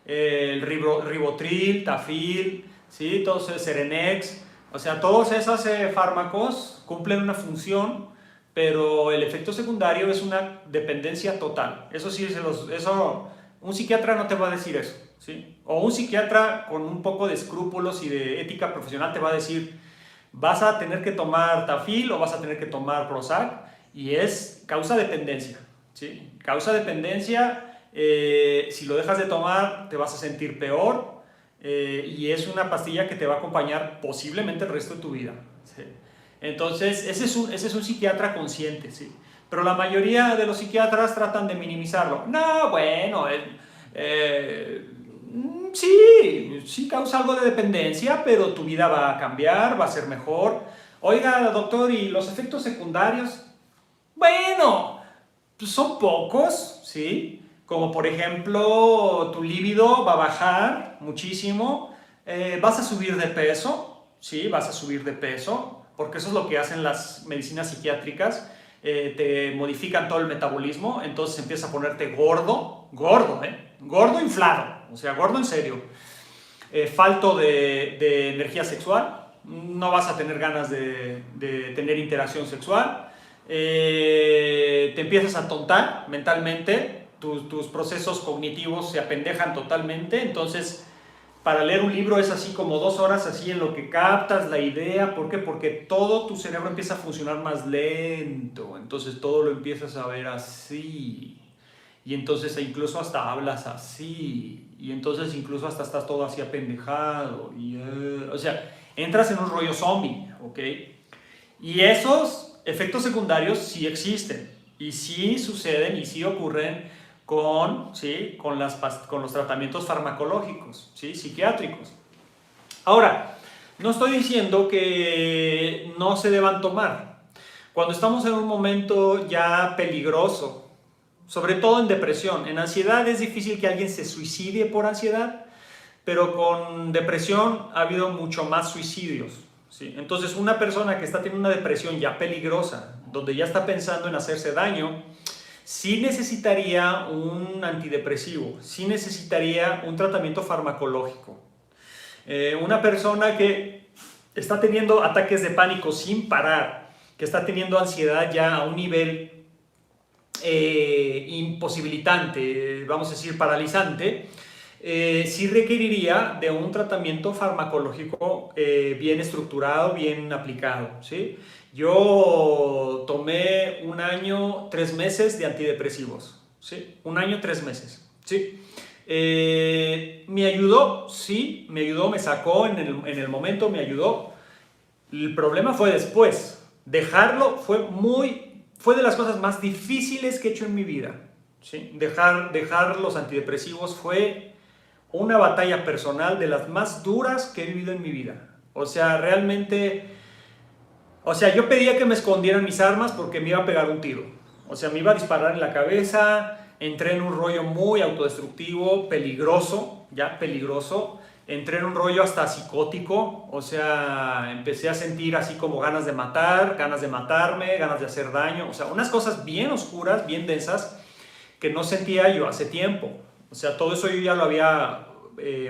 El Ribotril, Tafil, ¿sí? Todos Serenex, o sea, todos esos fármacos cumplen una función, pero el efecto secundario es una dependencia total. Eso sí, un psiquiatra no te va a decir eso, ¿sí? O un psiquiatra con un poco de escrúpulos y de ética profesional te va a decir, vas a tener que tomar Tafil o vas a tener que tomar Prozac, y es causa dependencia, ¿sí? Causa dependencia, si lo dejas de tomar te vas a sentir peor, y es una pastilla que te va a acompañar posiblemente el resto de tu vida, ¿sí? Entonces, ese es un psiquiatra consciente, ¿sí? Pero la mayoría de los psiquiatras tratan de minimizarlo. No, bueno, sí causa algo de dependencia, pero tu vida va a cambiar, va a ser mejor. Oiga, doctor, ¿y los efectos secundarios? Bueno, pues son pocos, ¿sí? Como por ejemplo, tu libido va a bajar muchísimo, vas a subir de peso, ¿sí? Vas a subir de peso, porque eso es lo que hacen las medicinas psiquiátricas, te modifican todo el metabolismo, entonces empiezas a ponerte gordo, gordo inflado, o sea, gordo en serio, falto de energía sexual, no vas a tener ganas de tener interacción sexual, te empiezas a tontar mentalmente, tus procesos cognitivos se apendejan totalmente, entonces para leer un libro es así como 2 horas así en lo que captas la idea. ¿Por qué? Porque todo tu cerebro empieza a funcionar más lento, entonces todo lo empiezas a ver así, y entonces incluso hasta hablas así, y entonces incluso hasta estás todo así apendejado, o sea, entras en un rollo zombie, ¿ok? Y esos efectos secundarios sí existen, y sí suceden, y sí ocurren con los tratamientos farmacológicos, ¿sí? Psiquiátricos. Ahora, no estoy diciendo que no se deban tomar. Cuando estamos en un momento ya peligroso, sobre todo en depresión, en ansiedad es difícil que alguien se suicide por ansiedad, pero con depresión ha habido mucho más suicidios, ¿sí? Entonces, una persona que está teniendo una depresión ya peligrosa, donde ya está pensando en hacerse daño, sí necesitaría un antidepresivo, sí necesitaría un tratamiento farmacológico. Una persona que está teniendo ataques de pánico sin parar, que está teniendo ansiedad ya a un nivel imposibilitante, vamos a decir paralizante, sí requeriría de un tratamiento farmacológico bien estructurado, bien aplicado, ¿sí? Yo tomé 1 año, 3 meses de antidepresivos, ¿sí? 1 año, 3 meses, ¿sí? ¿Me ayudó? Sí, me ayudó, me sacó en el momento, me ayudó. El problema fue después. Dejarlo fue de las cosas más difíciles que he hecho en mi vida, ¿sí? Dejar los antidepresivos fue una batalla personal de las más duras que he vivido en mi vida. O sea, realmente, o sea, yo pedía que me escondieran mis armas porque me iba a pegar un tiro. O sea, me iba a disparar en la cabeza, entré en un rollo muy autodestructivo, peligroso, ya peligroso. Entré en un rollo hasta psicótico, o sea, empecé a sentir así como ganas de matar, ganas de matarme, ganas de hacer daño, o sea, unas cosas bien oscuras, bien densas, que no sentía yo hace tiempo. O sea, todo eso yo ya lo había,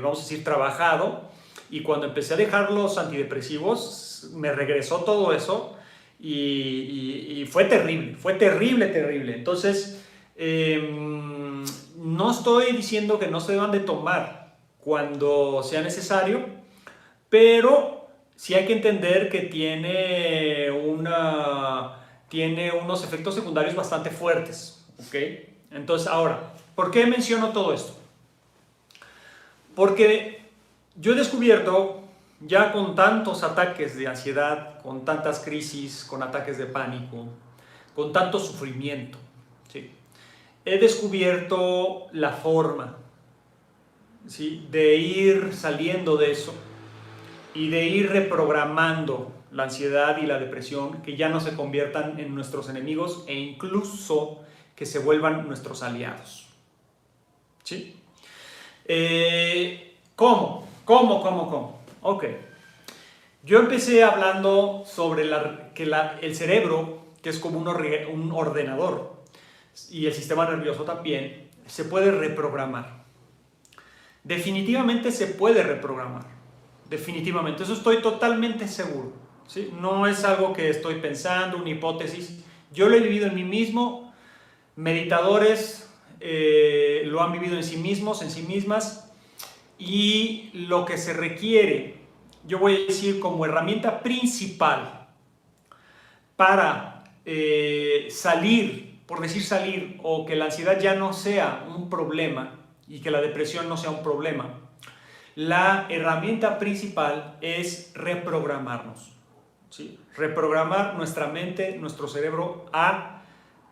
vamos a decir, trabajado, y cuando empecé a dejar los antidepresivos, me regresó todo eso, y fue terrible, terrible. Entonces, no estoy diciendo que no se deban de tomar cuando sea necesario, pero sí hay que entender que tiene unos efectos secundarios bastante fuertes, ¿ok? Entonces, ahora, ¿por qué menciono todo esto? Porque yo he descubierto, ya con tantos ataques de ansiedad, con tantas crisis, con ataques de pánico, con tanto sufrimiento, ¿sí? He descubierto la forma, ¿sí?, de ir saliendo de eso y de ir reprogramando la ansiedad y la depresión, que ya no se conviertan en nuestros enemigos e incluso que se vuelvan nuestros aliados. ¿Sí? ¿Cómo? Ok. Yo empecé hablando sobre el cerebro, que es como un ordenador, y el sistema nervioso también, se puede reprogramar. Definitivamente se puede reprogramar. Definitivamente. Eso estoy totalmente seguro, ¿sí? No es algo que estoy pensando, una hipótesis. Yo lo he vivido en mí mismo. Meditadores lo han vivido en sí mismos, en sí mismas. Y lo que se requiere, yo voy a decir como herramienta principal para salir, por decir salir, o que la ansiedad ya no sea un problema y que la depresión no sea un problema, la herramienta principal es reprogramarnos, ¿sí? Reprogramar nuestra mente, nuestro cerebro a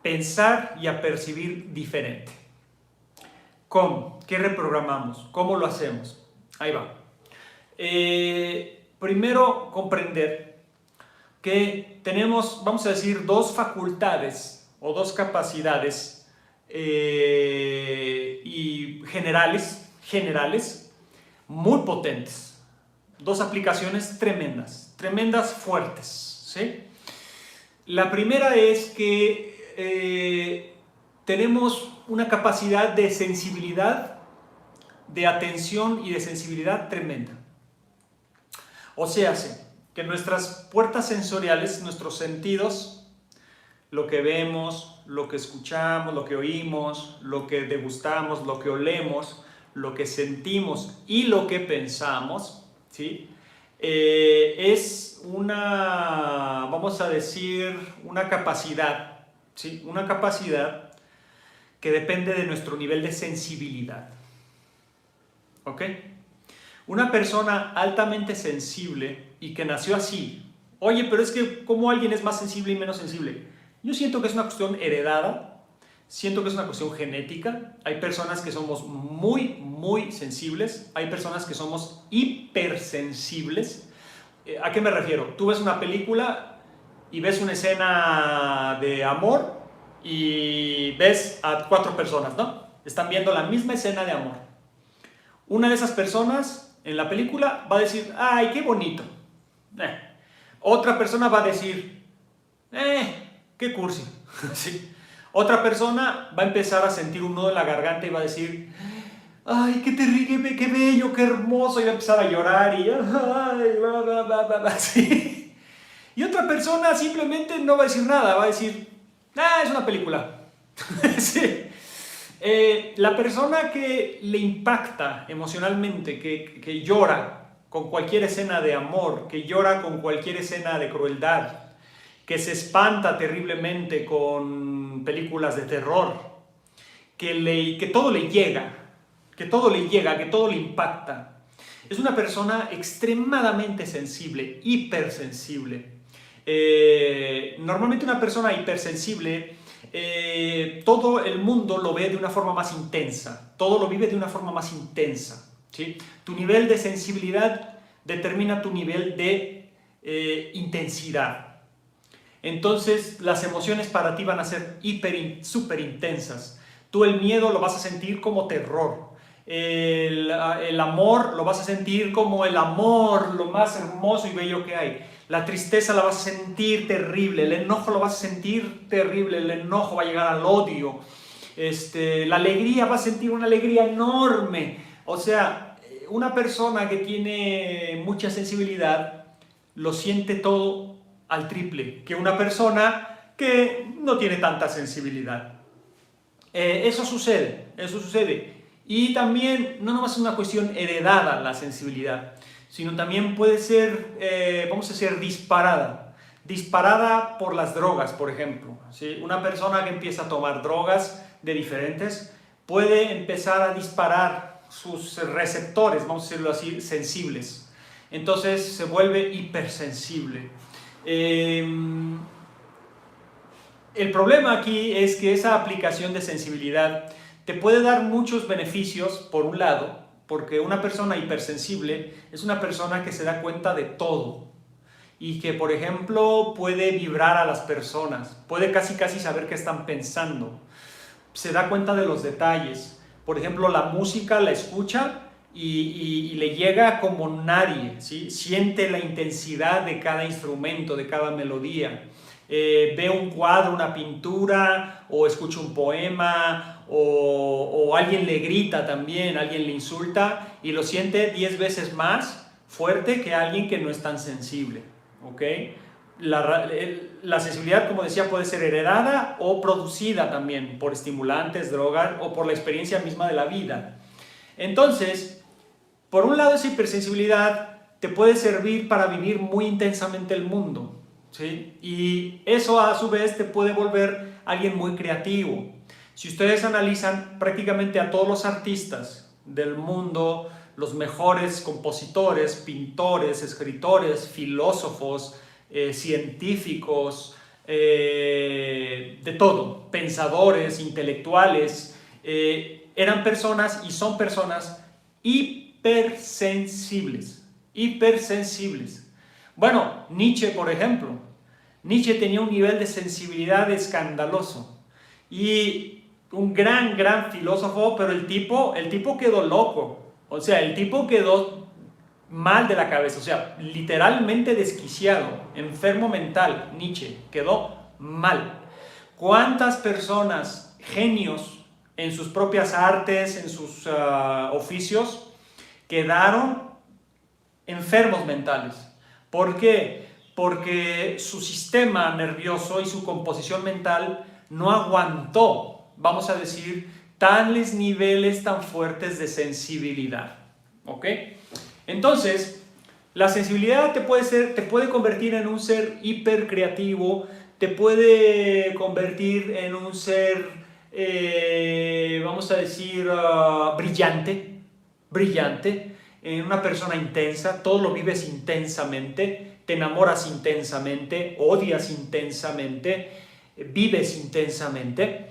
pensar y a percibir diferente. ¿Cómo? ¿Qué reprogramamos? ¿Cómo lo hacemos? Ahí va. Primero, comprender que tenemos, vamos a decir, 2 facultades o 2 capacidades y generales muy potentes. 2 aplicaciones tremendas, fuertes, ¿sí? La primera es que tenemos una capacidad de sensibilidad, de atención y de sensibilidad tremenda. O sea, que nuestras puertas sensoriales, nuestros sentidos, lo que vemos, lo que escuchamos, lo que oímos, lo que degustamos, lo que olemos, lo que sentimos y lo que pensamos, ¿sí? Es una, vamos a decir, una capacidad, ¿sí? Una capacidad que depende de nuestro nivel de sensibilidad. ¿Ok? Una persona altamente sensible y que nació así. Oye, pero es que ¿cómo alguien es más sensible y menos sensible? Yo siento que es una cuestión heredada, siento que es una cuestión genética. Hay personas que somos muy sensibles, hay personas que somos hipersensibles. ¿A qué me refiero? Tú ves una película y ves una escena de amor y ves a 4 personas, ¿no? Están viendo la misma escena de amor. Una de esas personas en la película va a decir, ¡ay, qué bonito! Otra persona va a decir, qué cursi. ¿Sí? Otra persona va a empezar a sentir un nudo en la garganta y va a decir, ay, qué terrible, qué bello, qué hermoso, y va a empezar a llorar y, ay, sí. Y otra persona simplemente no va a decir nada, va a decir, ah, es una película. Sí. La persona que le impacta emocionalmente, que llora con cualquier escena de amor, que llora con cualquier escena de crueldad, que se espanta terriblemente con películas de terror, que todo le llega, que todo le llega, que todo le impacta. Es una persona extremadamente sensible, hipersensible. Normalmente una persona hipersensible, todo el mundo lo ve de una forma más intensa, todo lo vive de una forma más intensa, ¿sí? Tu nivel de sensibilidad determina tu nivel de intensidad. Entonces las emociones para ti van a ser súper intensas. Tú el miedo lo vas a sentir como terror. El amor lo vas a sentir como el amor, lo más hermoso y bello que hay. La tristeza la vas a sentir terrible, el enojo lo vas a sentir terrible, el enojo va a llegar al odio. La alegría, vas a sentir una alegría enorme. O sea, una persona que tiene mucha sensibilidad lo siente todo al triple que una persona que no tiene tanta sensibilidad. Eso sucede, eso sucede. Y también no nomás es una cuestión heredada la sensibilidad, sino también puede ser, vamos a decir, disparada por las drogas, por ejemplo, ¿sí? Una persona que empieza a tomar drogas de diferentes puede empezar a disparar sus receptores, vamos a decirlo así, sensibles. Entonces se vuelve hipersensible. El problema aquí es que esa aplicación de sensibilidad te puede dar muchos beneficios, por un lado, porque una persona hipersensible es una persona que se da cuenta de todo y que, por ejemplo, puede vibrar a las personas, puede casi saber qué están pensando, se da cuenta de los detalles. Por ejemplo, la música la escucha y le llega como nadie, ¿sí? Siente la intensidad de cada instrumento, de cada melodía. Ve un cuadro, una pintura, o escucha un poema, o alguien le grita también, alguien le insulta, y lo siente 10 veces más fuerte que alguien que no es tan sensible, ¿ok? La sensibilidad, como decía, puede ser heredada o producida también por estimulantes, drogas o por la experiencia misma de la vida. Entonces, por un lado, esa hipersensibilidad te puede servir para vivir muy intensamente el mundo, ¿sí? Y eso a su vez te puede volver alguien muy creativo. Si ustedes analizan prácticamente a todos los artistas del mundo, los mejores compositores, pintores, escritores, filósofos, científicos, de todo, pensadores, intelectuales, eran personas y son personas hipersensibles. Bueno, Nietzsche, por ejemplo, Nietzsche tenía un nivel de sensibilidad escandaloso y un gran filósofo, pero el tipo quedó loco, o sea, el tipo quedó mal de la cabeza, o sea, literalmente desquiciado, enfermo mental. Nietzsche quedó mal. ¿Cuántas personas, genios en sus propias artes, en sus oficios, quedaron enfermos mentales? ¿Por qué? Porque su sistema nervioso y su composición mental no aguantó, vamos a decir, tales niveles tan fuertes de sensibilidad, ¿ok? Entonces, la sensibilidad te puede convertir en un ser hipercreativo, te puede convertir en un ser, vamos a decir, brillante, en una persona intensa, todo lo vives intensamente, te enamoras intensamente, odias intensamente, vives intensamente,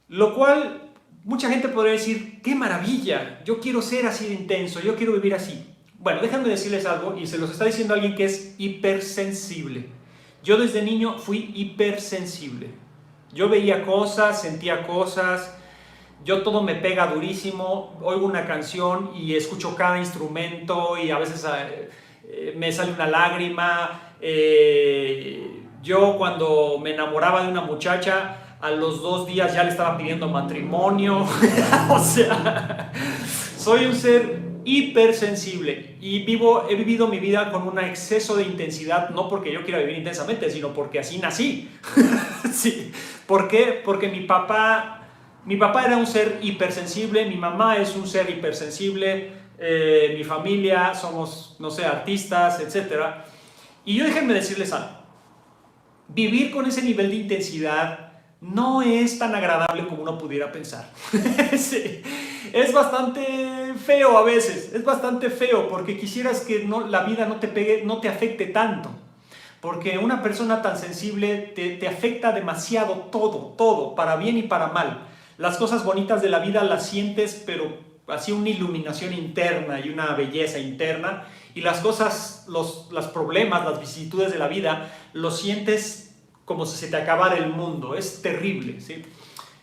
lo cual mucha gente podría decir, ¡qué maravilla! Yo quiero ser así de intenso, yo quiero vivir así. Bueno, déjenme decirles algo, y se los está diciendo alguien que es hipersensible. Yo desde niño fui hipersensible. Yo veía cosas, sentía cosas, yo todo me pega durísimo, oigo una canción y escucho cada instrumento y a veces me sale una lágrima. Yo cuando me enamoraba de una muchacha, a los 2 días ya le estaba pidiendo matrimonio. O sea, Soy un ser hipersensible y he vivido mi vida con un exceso de intensidad, no porque yo quiera vivir intensamente, sino porque así nací. Sí. ¿Por qué? Porque mi papá era un ser hipersensible, mi mamá es un ser hipersensible, mi familia somos, no sé, artistas, etc. Y yo déjenme decirles algo. Vivir con ese nivel de intensidad no es tan agradable como uno pudiera pensar. Sí. Es bastante feo a veces, es bastante feo porque quisieras que la vida no te pegue, no te afecte tanto. Porque una persona tan sensible te afecta demasiado todo, para bien y para mal. Las cosas bonitas de la vida las sientes, pero así una iluminación interna y una belleza interna. Y las cosas, los problemas, las vicisitudes de la vida, los sientes como si se te acabara el mundo. Es terrible, ¿sí?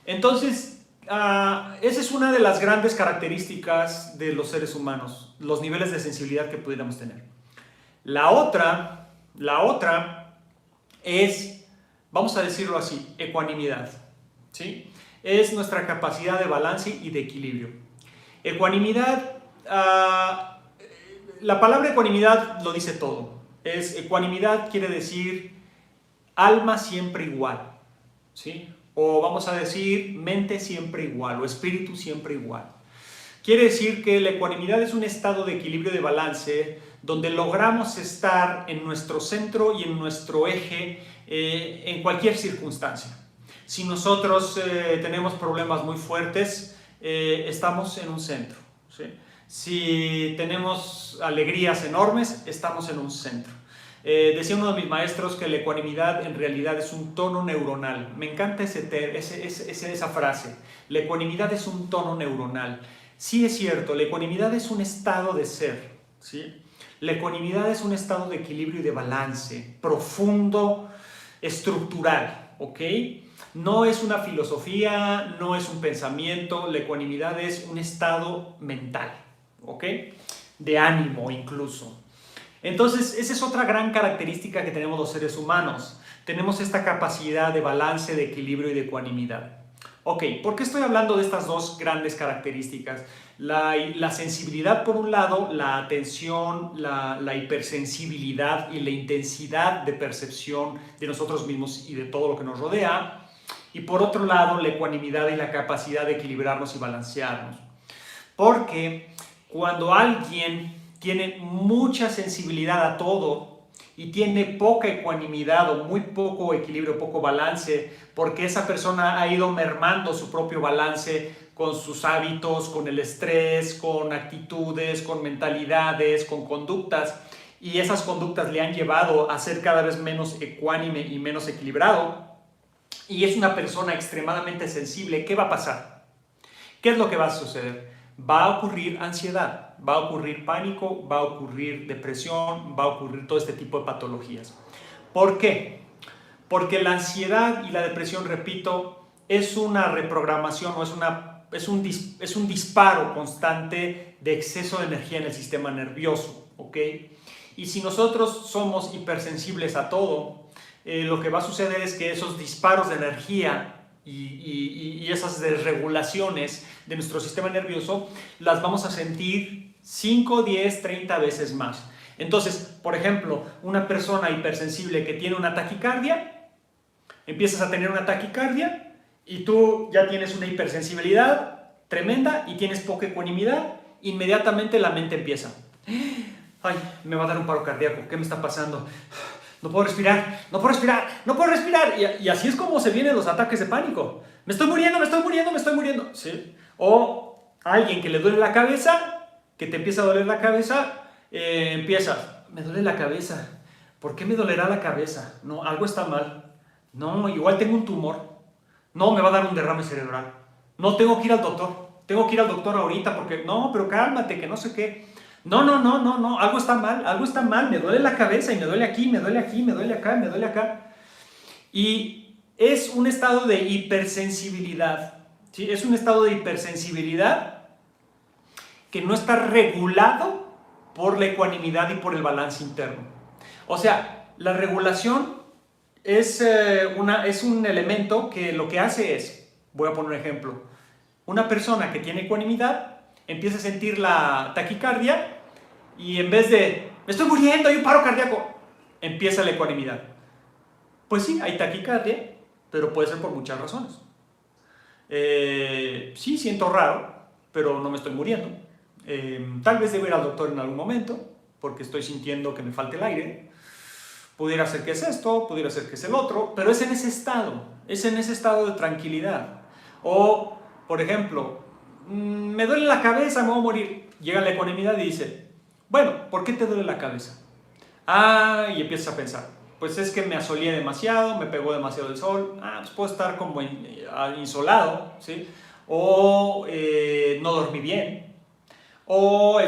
Entonces, esa es una de las grandes características de los seres humanos, los niveles de sensibilidad que pudiéramos tener. La otra es, vamos a decirlo así, ecuanimidad, ¿sí? Es nuestra capacidad de balance y de equilibrio. Ecuanimidad, la palabra ecuanimidad lo dice todo. Ecuanimidad quiere decir alma siempre igual, ¿sí? O vamos a decir mente siempre igual o espíritu siempre igual. Quiere decir que la ecuanimidad es un estado de equilibrio, de balance, donde logramos estar en nuestro centro y en nuestro eje en cualquier circunstancia. Si nosotros tenemos problemas muy fuertes, estamos en un centro, ¿sí? Si tenemos alegrías enormes, estamos en un centro. Decía uno de mis maestros que la ecuanimidad en realidad es un tono neuronal. Me encanta esa frase. La ecuanimidad es un tono neuronal. Sí es cierto, la ecuanimidad es un estado de ser, ¿sí? La ecuanimidad es un estado de equilibrio y de balance profundo, estructural, ¿ok? No es una filosofía, no es un pensamiento, la ecuanimidad es un estado mental, ¿ok? De ánimo incluso. Entonces, esa es otra gran característica que tenemos los seres humanos. Tenemos esta capacidad de balance, de equilibrio y de ecuanimidad. Ok, ¿por qué estoy hablando de estas dos grandes características? La sensibilidad por un lado, la atención, la hipersensibilidad y la intensidad de percepción de nosotros mismos y de todo lo que nos rodea. Y por otro lado, la ecuanimidad y la capacidad de equilibrarnos y balancearnos. Porque cuando alguien tiene mucha sensibilidad a todo y tiene poca ecuanimidad o muy poco equilibrio, poco balance, porque esa persona ha ido mermando su propio balance con sus hábitos, con el estrés, con actitudes, con mentalidades, con conductas, y esas conductas le han llevado a ser cada vez menos ecuánime y menos equilibrado, y es una persona extremadamente sensible, ¿qué va a pasar? ¿Qué es lo que va a suceder? Va a ocurrir ansiedad, va a ocurrir pánico, va a ocurrir depresión, va a ocurrir todo este tipo de patologías. ¿Por qué? Porque la ansiedad y la depresión, repito, es una reprogramación o es un disparo constante de exceso de energía en el sistema nervioso, ¿ok? Y si nosotros somos hipersensibles a todo, lo que va a suceder es que esos disparos de energía y esas desregulaciones de nuestro sistema nervioso las vamos a sentir 5, 10, 30 veces más. Entonces, por ejemplo, una persona hipersensible que tiene una taquicardia, empiezas a tener una taquicardia y tú ya tienes una hipersensibilidad tremenda y tienes poca ecuanimidad, inmediatamente la mente empieza: ay, me va a dar un paro cardíaco, ¿qué me está pasando? No puedo respirar, no puedo respirar, no puedo respirar. Y así es como se vienen los ataques de pánico. Me estoy muriendo, me estoy muriendo, me estoy muriendo. ¿Sí? O alguien que le duele la cabeza, que te empieza a doler la cabeza, me duele la cabeza. ¿Por qué me dolerá la cabeza? No, algo está mal. No, igual tengo un tumor. No, me va a dar un derrame cerebral. No, tengo que ir al doctor. Tengo que ir al doctor ahorita porque, no, pero cálmate, que no sé qué. No, algo está mal, me duele la cabeza y me duele aquí, me duele aquí, me duele acá, me duele acá. Y es un estado de hipersensibilidad, ¿sí? Es un estado de hipersensibilidad que no está regulado por la ecuanimidad y por el balance interno. O sea, la regulación es un elemento que lo que hace es, voy a poner un ejemplo, una persona que tiene ecuanimidad empieza a sentir la taquicardia y en vez de me estoy muriendo, hay un paro cardíaco, empieza la ecuanimidad. Pues sí, hay taquicardia, pero puede ser por muchas razones. Sí, siento raro, pero no me estoy muriendo. Tal vez debo ir al doctor en algún momento, porque estoy sintiendo que me falta el aire. Pudiera ser que es esto, pudiera ser que es el otro, pero es en ese estado de tranquilidad. O, por ejemplo, me duele la cabeza, me voy a morir. Llega la ecuanimidad y dice, bueno, ¿por qué te duele la cabeza? Ah, y empiezas a pensar, pues es que me asoleé demasiado, me pegó demasiado el sol, pues puedo estar como insolado, ¿sí? O no dormí bien, o he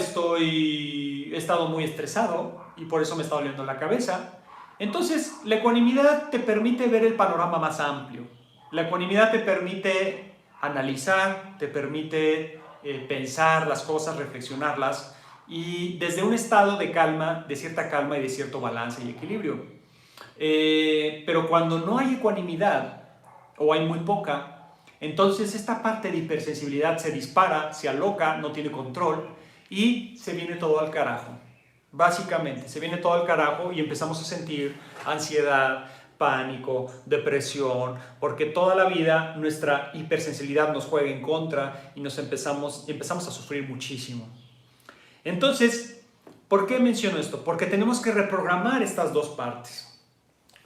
estado muy estresado y por eso me está doliendo la cabeza. Entonces, la ecuanimidad te permite ver el panorama más amplio. La ecuanimidad te permite analizar, te permite pensar las cosas, reflexionarlas y desde un estado de calma, de cierta calma y de cierto balance y equilibrio. Pero cuando no hay ecuanimidad o hay muy poca, entonces esta parte de hipersensibilidad se dispara, se aloca, no tiene control y se viene todo al carajo. Básicamente, se viene todo al carajo y empezamos a sentir ansiedad, pánico, depresión, porque toda la vida nuestra hipersensibilidad nos juega en contra y empezamos a sufrir muchísimo. Entonces, ¿por qué menciono esto? Porque tenemos que reprogramar estas dos partes.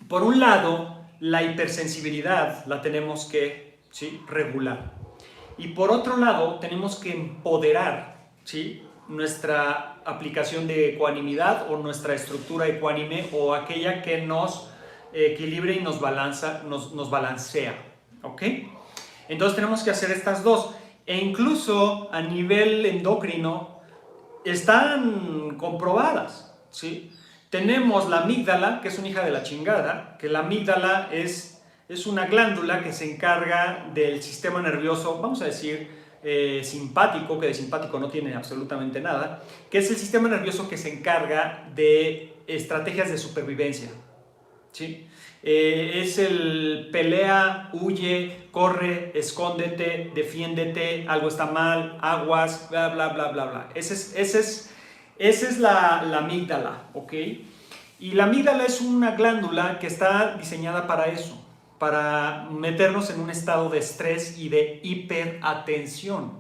Por un lado, la hipersensibilidad la tenemos que, ¿sí?, regular. Y por otro lado, tenemos que empoderar, ¿sí?, nuestra aplicación de ecuanimidad o nuestra estructura ecuánime o aquella que nos equilibre y nos balancea. ¿Ok? Entonces tenemos que hacer estas dos. E incluso a nivel endocrino están comprobadas, ¿sí? Tenemos la amígdala, que es una hija de la chingada, que la amígdala es una glándula que se encarga del sistema nervioso, vamos a decir, simpático, que de simpático no tiene absolutamente nada, que es el sistema nervioso que se encarga de estrategias de supervivencia, ¿sí? Es el pelea, huye, corre, escóndete, defiéndete, algo está mal, aguas, bla, bla, bla, bla, bla. Esa es la amígdala, ¿ok? Y la amígdala es una glándula que está diseñada para eso, para meternos en un estado de estrés y de hiperatención.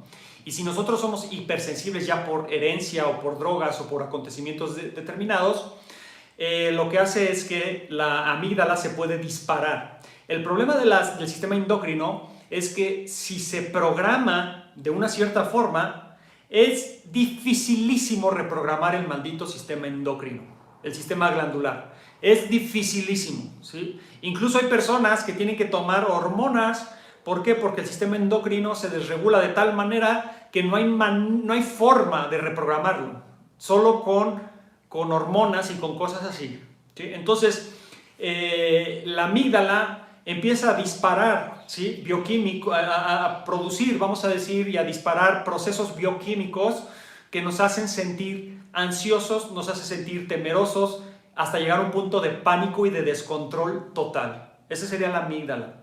Y si nosotros somos hipersensibles ya por herencia o por drogas o por acontecimientos determinados, lo que hace es que la amígdala se puede disparar. El problema del sistema endocrino es que si se programa de una cierta forma, es dificilísimo reprogramar el maldito sistema endocrino, el sistema glandular. Es dificilísimo, ¿sí? Incluso hay personas que tienen que tomar hormonas. ¿Por qué? Porque el sistema endocrino se desregula de tal manera que no hay forma de reprogramarlo, solo con hormonas y con cosas así, ¿sí? Entonces, la amígdala empieza a disparar, ¿sí?, bioquímico, a producir, vamos a decir, y a disparar procesos bioquímicos que nos hacen sentir ansiosos, nos hacen sentir temerosos, hasta llegar a un punto de pánico y de descontrol total. Esa sería la amígdala.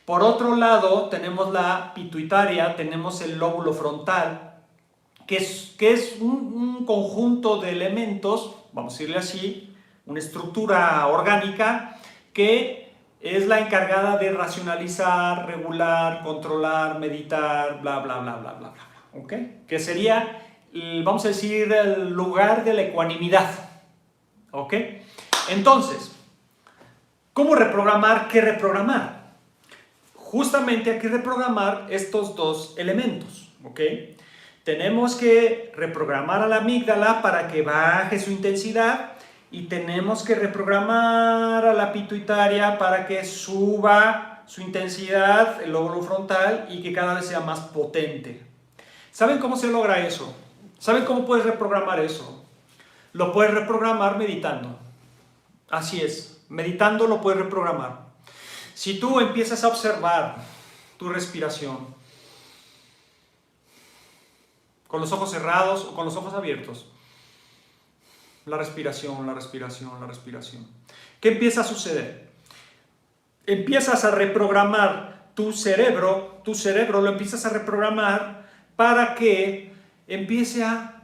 Por otro lado, tenemos la pituitaria, tenemos el lóbulo frontal, que es un conjunto de elementos, vamos a decirle así, una estructura orgánica que es la encargada de racionalizar, regular, controlar, meditar, bla, bla, bla, bla, bla, bla, ¿ok? Que sería, vamos a decir, el lugar de la ecuanimidad, ¿ok? Entonces, ¿cómo reprogramar? ¿Qué reprogramar? Justamente hay que reprogramar estos dos elementos, ¿ok? Tenemos que reprogramar a la amígdala para que baje su intensidad y tenemos que reprogramar a la pituitaria para que suba su intensidad, el lóbulo frontal, y que cada vez sea más potente. ¿Saben cómo se logra eso? ¿Saben cómo puedes reprogramar eso? Lo puedes reprogramar meditando. Así es, meditando lo puedes reprogramar. Si tú empiezas a observar tu respiración, con los ojos cerrados o con los ojos abiertos, la respiración, la respiración, la respiración, ¿qué empieza a suceder? Empiezas a reprogramar tu cerebro lo empiezas a reprogramar para que empiece a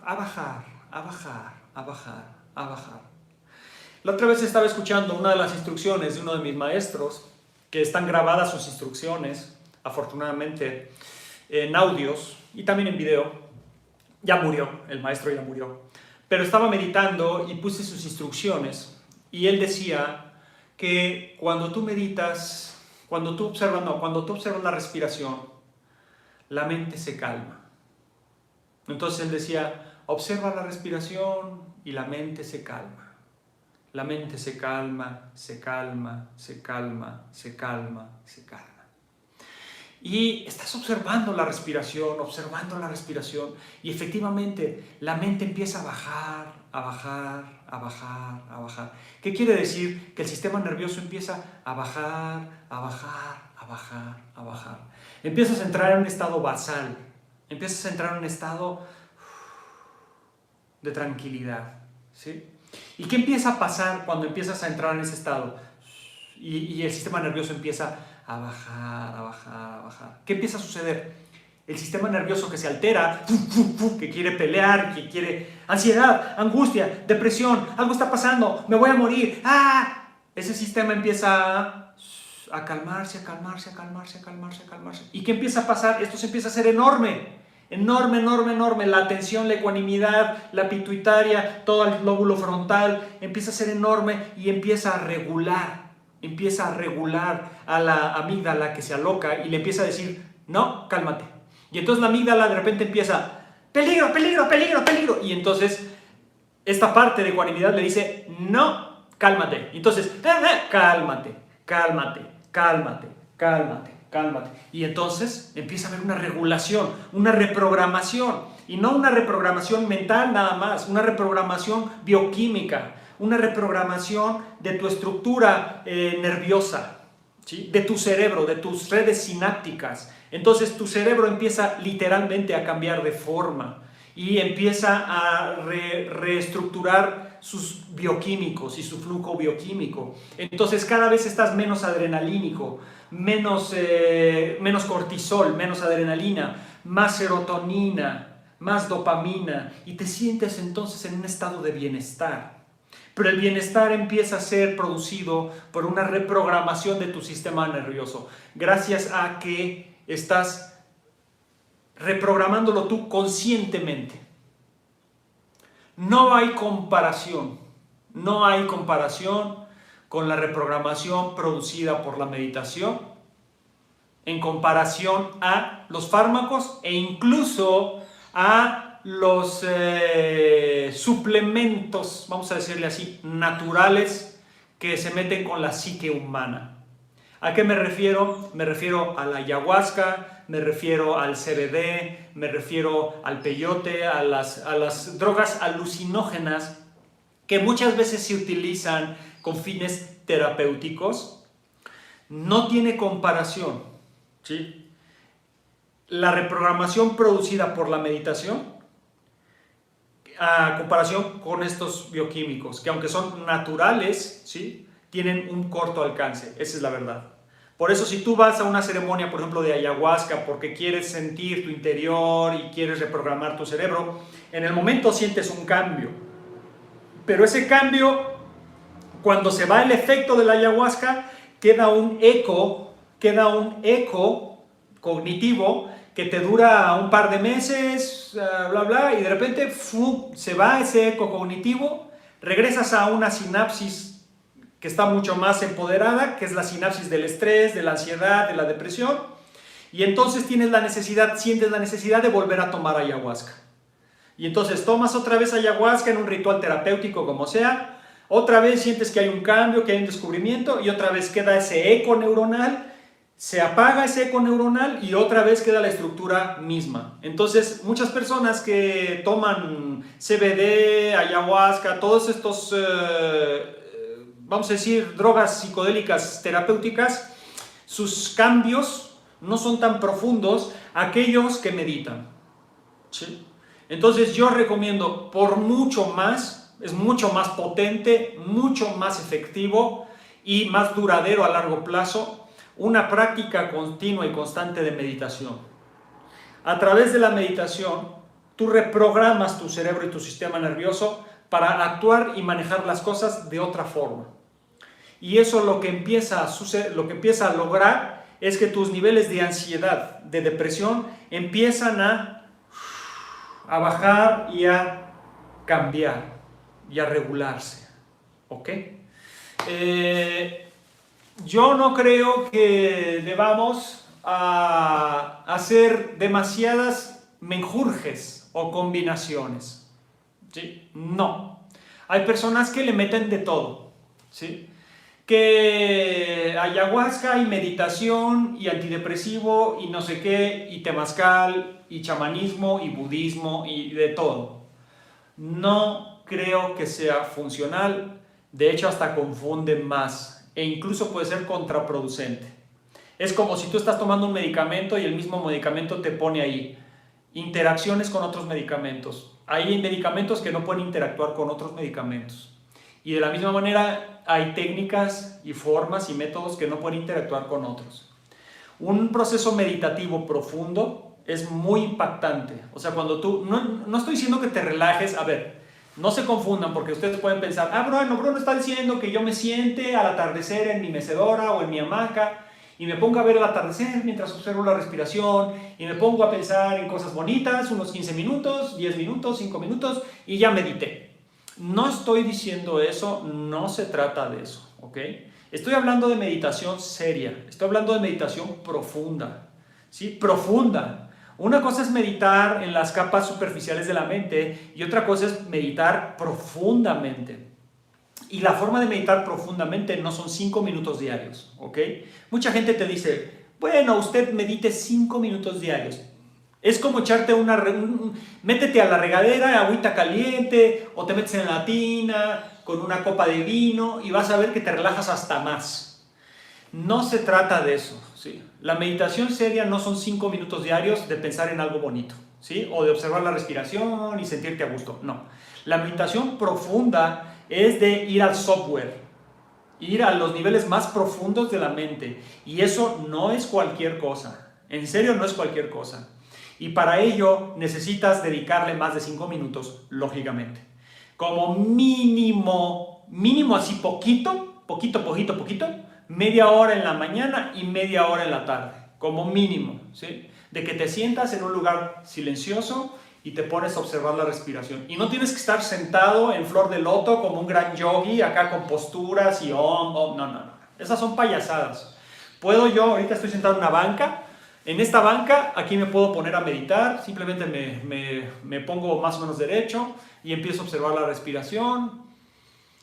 bajar, a bajar, a bajar, a bajar. La otra vez estaba escuchando una de las instrucciones de uno de mis maestros, que están grabadas sus instrucciones, afortunadamente, en audios y también en video. Ya murió, el maestro ya murió. Pero estaba meditando y puse sus instrucciones y él decía que cuando tú meditas, cuando tú observas la respiración, la mente se calma. Entonces él decía, observa la respiración y la mente se calma. La mente se calma, se calma, se calma, se calma, se calma. Y estás observando la respiración y efectivamente la mente empieza a bajar, a bajar, a bajar, a bajar. ¿Qué quiere decir? Que el sistema nervioso empieza a bajar, a bajar, a bajar, a bajar. Empiezas a entrar en un estado basal, empiezas a entrar en un estado de tranquilidad, ¿sí? ¿Y qué empieza a pasar cuando empiezas a entrar en ese estado? Y el sistema nervioso empieza a bajar, a bajar, a bajar. ¿Qué empieza a suceder? El sistema nervioso que se altera, que quiere pelear, que quiere ansiedad, angustia, depresión, algo está pasando, me voy a morir. ¡Ah! Ese sistema empieza a calmarse, a calmarse, a calmarse, a calmarse, a calmarse. ¿Y qué empieza a pasar? Esto se empieza a hacer enorme. Enorme, enorme, enorme. La atención, la ecuanimidad, la pituitaria, todo el lóbulo frontal empieza a ser enorme y empieza a regular a la amígdala que se aloca y le empieza a decir, no, cálmate. Y entonces la amígdala de repente empieza, peligro, peligro, peligro, peligro. Y entonces esta parte de ecuanimidad le dice, no, cálmate. Y entonces, cálmate, cálmate, cálmate, cálmate, cálmate. Y entonces empieza a haber una regulación, una reprogramación. Y no una reprogramación mental nada más, una reprogramación bioquímica, una reprogramación de tu estructura nerviosa, ¿sí? De tu cerebro, de tus redes sinápticas. Entonces tu cerebro empieza literalmente a cambiar de forma y empieza a reestructurar sus bioquímicos y su flujo bioquímico. Entonces cada vez estás menos adrenalínico, menos cortisol, menos adrenalina, más serotonina, más dopamina y te sientes entonces en un estado de bienestar. Pero el bienestar empieza a ser producido por una reprogramación de tu sistema nervioso, gracias a que estás reprogramándolo tú conscientemente. No hay comparación con la reprogramación producida por la meditación en comparación a los fármacos e incluso a los suplementos, vamos a decirle así, naturales que se meten con la psique humana. ¿A qué me refiero? Me refiero a la ayahuasca, me refiero al CBD, me refiero al peyote, a las drogas alucinógenas que muchas veces se utilizan con fines terapéuticos. No tiene comparación, ¿sí? La reprogramación producida por la meditación a comparación con estos bioquímicos, que aunque son naturales, ¿sí? Tienen un corto alcance, esa es la verdad. Por eso si tú vas a una ceremonia, por ejemplo, de ayahuasca, porque quieres sentir tu interior y quieres reprogramar tu cerebro, en el momento sientes un cambio. Pero ese cambio, cuando se va el efecto de la ayahuasca, queda un eco cognitivo que te dura un par de meses, bla, bla, y de repente se va ese eco cognitivo, regresas a una sinapsis que está mucho más empoderada, que es la sinapsis del estrés, de la ansiedad, de la depresión, y entonces sientes la necesidad de volver a tomar ayahuasca. Y entonces tomas otra vez ayahuasca en un ritual terapéutico como sea, otra vez sientes que hay un cambio, que hay un descubrimiento, y otra vez queda ese eco neuronal, se apaga ese eco neuronal y otra vez queda la estructura misma. Entonces, muchas personas que toman CBD, ayahuasca, todos estos, vamos a decir, drogas psicodélicas terapéuticas, sus cambios no son tan profundos aquellos que meditan, ¿sí? Entonces, yo recomiendo por mucho más, es mucho más potente, mucho más efectivo y más duradero a largo plazo, una práctica continua y constante de meditación. A través de la meditación Tú reprogramas tu cerebro y tu sistema nervioso para actuar y manejar las cosas de otra forma. Y eso lo que empieza a suceder, lo que empieza a lograr es que tus niveles de ansiedad, de depresión, empiezan a bajar y a cambiar y a regularse. ¿Ok? Yo no creo que debamos hacer demasiadas menjurjes o combinaciones. ¿Sí? No. Hay personas que le meten de todo. ¿Sí? Que ayahuasca y meditación y antidepresivo y no sé qué, y temazcal y chamanismo y budismo y de todo. No creo que sea funcional. De hecho, hasta confunden más e incluso puede ser contraproducente. Es como si tú estás tomando un medicamento y el mismo medicamento te pone ahí interacciones con otros medicamentos. Hay medicamentos que no pueden interactuar con otros medicamentos. Y de la misma manera hay técnicas y formas y métodos que no pueden interactuar con otros. Un proceso meditativo profundo es muy impactante. O sea, cuando tú... No estoy diciendo que te relajes. A ver, no se confundan porque ustedes pueden pensar, Bruno está diciendo que yo me siente al atardecer en mi mecedora o en mi hamaca y me pongo a ver el atardecer mientras observo la respiración y me pongo a pensar en cosas bonitas, unos 15 minutos, 10 minutos, 5 minutos y ya medité. No estoy diciendo eso, no se trata de eso, ¿ok? Estoy hablando de meditación seria, estoy hablando de meditación profunda, ¿sí? Profunda. Una cosa es meditar en las capas superficiales de la mente y otra cosa es meditar profundamente. Y la forma de meditar profundamente no son 5 minutos diarios, ¿ok? Mucha gente te dice, bueno, usted medite 5 minutos diarios. Es como echarte métete a la regadera, agüita caliente, o te metes en la tina con una copa de vino y vas a ver que te relajas hasta más. No se trata de eso, ¿sí? La meditación seria no son 5 minutos diarios de pensar en algo bonito, ¿sí? O de observar la respiración y sentirte a gusto, no. La meditación profunda es de ir al software, ir a los niveles más profundos de la mente. Y eso no es cualquier cosa, en serio no es cualquier cosa. Y para ello necesitas dedicarle más de 5 minutos, lógicamente. Como mínimo así poquito, media hora en la mañana y media hora en la tarde, como mínimo, ¿sí? De que te sientas en un lugar silencioso y te pones a observar la respiración. Y no tienes que estar sentado en flor de loto como un gran yogi, acá con posturas y no. Esas son payasadas. Puedo yo, ahorita estoy sentado en una banca, en esta banca aquí me puedo poner a meditar, simplemente me pongo más o menos derecho y empiezo a observar la respiración.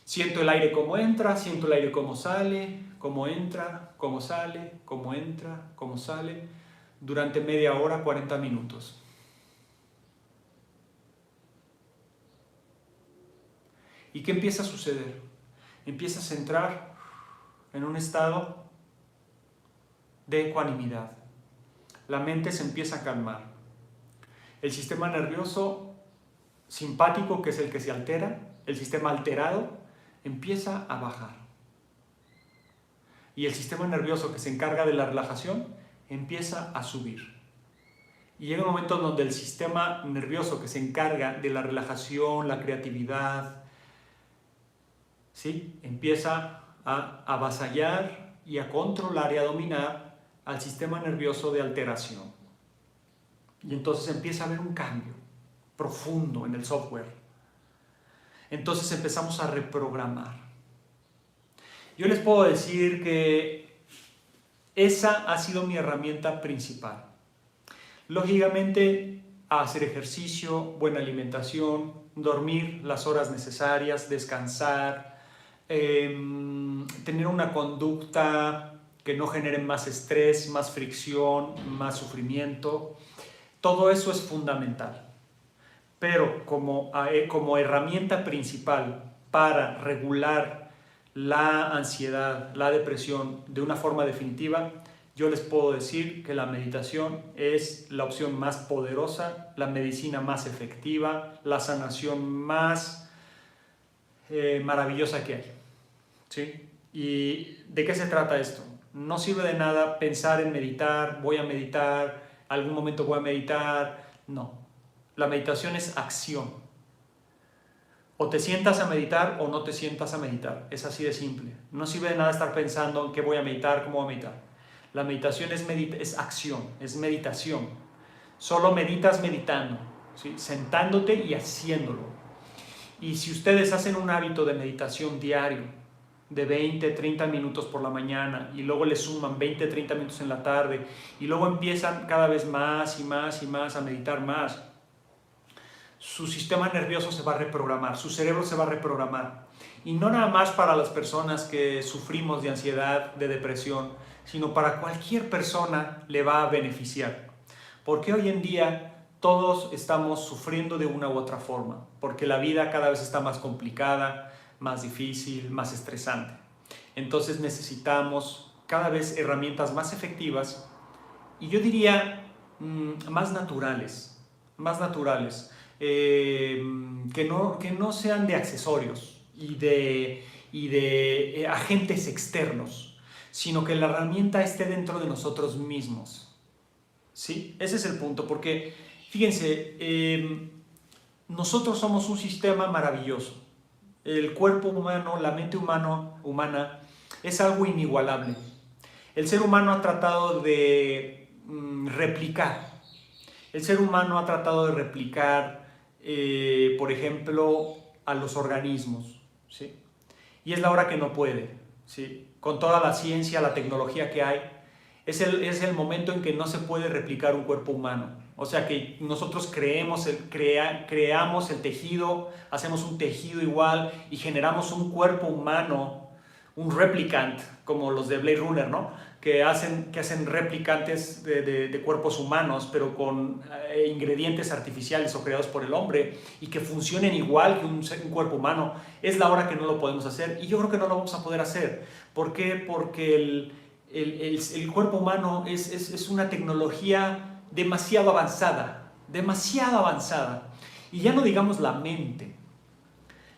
Siento el aire como entra, siento el aire como sale, cómo entra, cómo sale, cómo entra, cómo sale, durante media hora, 40 minutos. ¿Y qué empieza a suceder? Empiezas a entrar en un estado de ecuanimidad. La mente se empieza a calmar. El sistema nervioso simpático, que es el que se altera, el sistema alterado, empieza a bajar. Y el sistema nervioso que se encarga de la relajación empieza a subir. Y llega un momento donde el sistema nervioso que se encarga de la relajación, la creatividad, ¿sí? Empieza a avasallar y a controlar y a dominar al sistema nervioso de alteración. Y entonces empieza a haber un cambio profundo en el software. Entonces empezamos a reprogramar. Yo les puedo decir que esa ha sido mi herramienta principal. Lógicamente, hacer ejercicio, buena alimentación, dormir las horas necesarias, descansar, tener una conducta que no genere más estrés, más fricción, más sufrimiento. Todo eso es fundamental. Pero como herramienta principal para regular la ansiedad, la depresión de una forma definitiva, yo les puedo decir que la meditación es la opción más poderosa, la medicina más efectiva, la sanación más maravillosa que hay, ¿sí? ¿Y de qué se trata esto? No sirve de nada pensar en meditar, voy a meditar, algún momento voy a meditar, no. La meditación es acción. O te sientas a meditar o no te sientas a meditar. Es así de simple. No sirve de nada estar pensando en qué voy a meditar, cómo voy a meditar. La meditación es acción, es meditación. Solo meditas meditando, ¿sí? Sentándote y haciéndolo. Y si ustedes hacen un hábito de meditación diario, de 20, 30 minutos por la mañana, y luego le suman 20, 30 minutos en la tarde, y luego empiezan cada vez más y más y más a meditar más, su sistema nervioso se va a reprogramar, su cerebro se va a reprogramar. Y no nada más para las personas que sufrimos de ansiedad, de depresión, sino para cualquier persona le va a beneficiar. Porque hoy en día todos estamos sufriendo de una u otra forma, porque la vida cada vez está más complicada, más difícil, más estresante. Entonces necesitamos cada vez herramientas más efectivas y yo diría más naturales, que no sean de accesorios y de agentes externos, sino que la herramienta esté dentro de nosotros mismos. ¿Sí? Ese es el punto, porque fíjense, nosotros somos un sistema maravilloso. El cuerpo humano, la mente humana es algo inigualable. El ser humano ha tratado de replicar. El ser humano ha tratado de replicar, por ejemplo, a los organismos, ¿sí? Y es la hora que no puede, ¿sí? Con toda la ciencia, la tecnología que hay, es el momento en que no se puede replicar un cuerpo humano. O sea que nosotros creamos el tejido, hacemos un tejido igual y generamos un cuerpo humano, un replicant, como los de Blade Runner, ¿no? Que hacen replicantes de cuerpos humanos, pero con ingredientes artificiales o creados por el hombre y que funcionen igual que un cuerpo humano. Es la hora que no lo podemos hacer y yo creo que no lo vamos a poder hacer. ¿Por qué? Porque el cuerpo humano es una tecnología demasiado avanzada. Y ya no digamos la mente.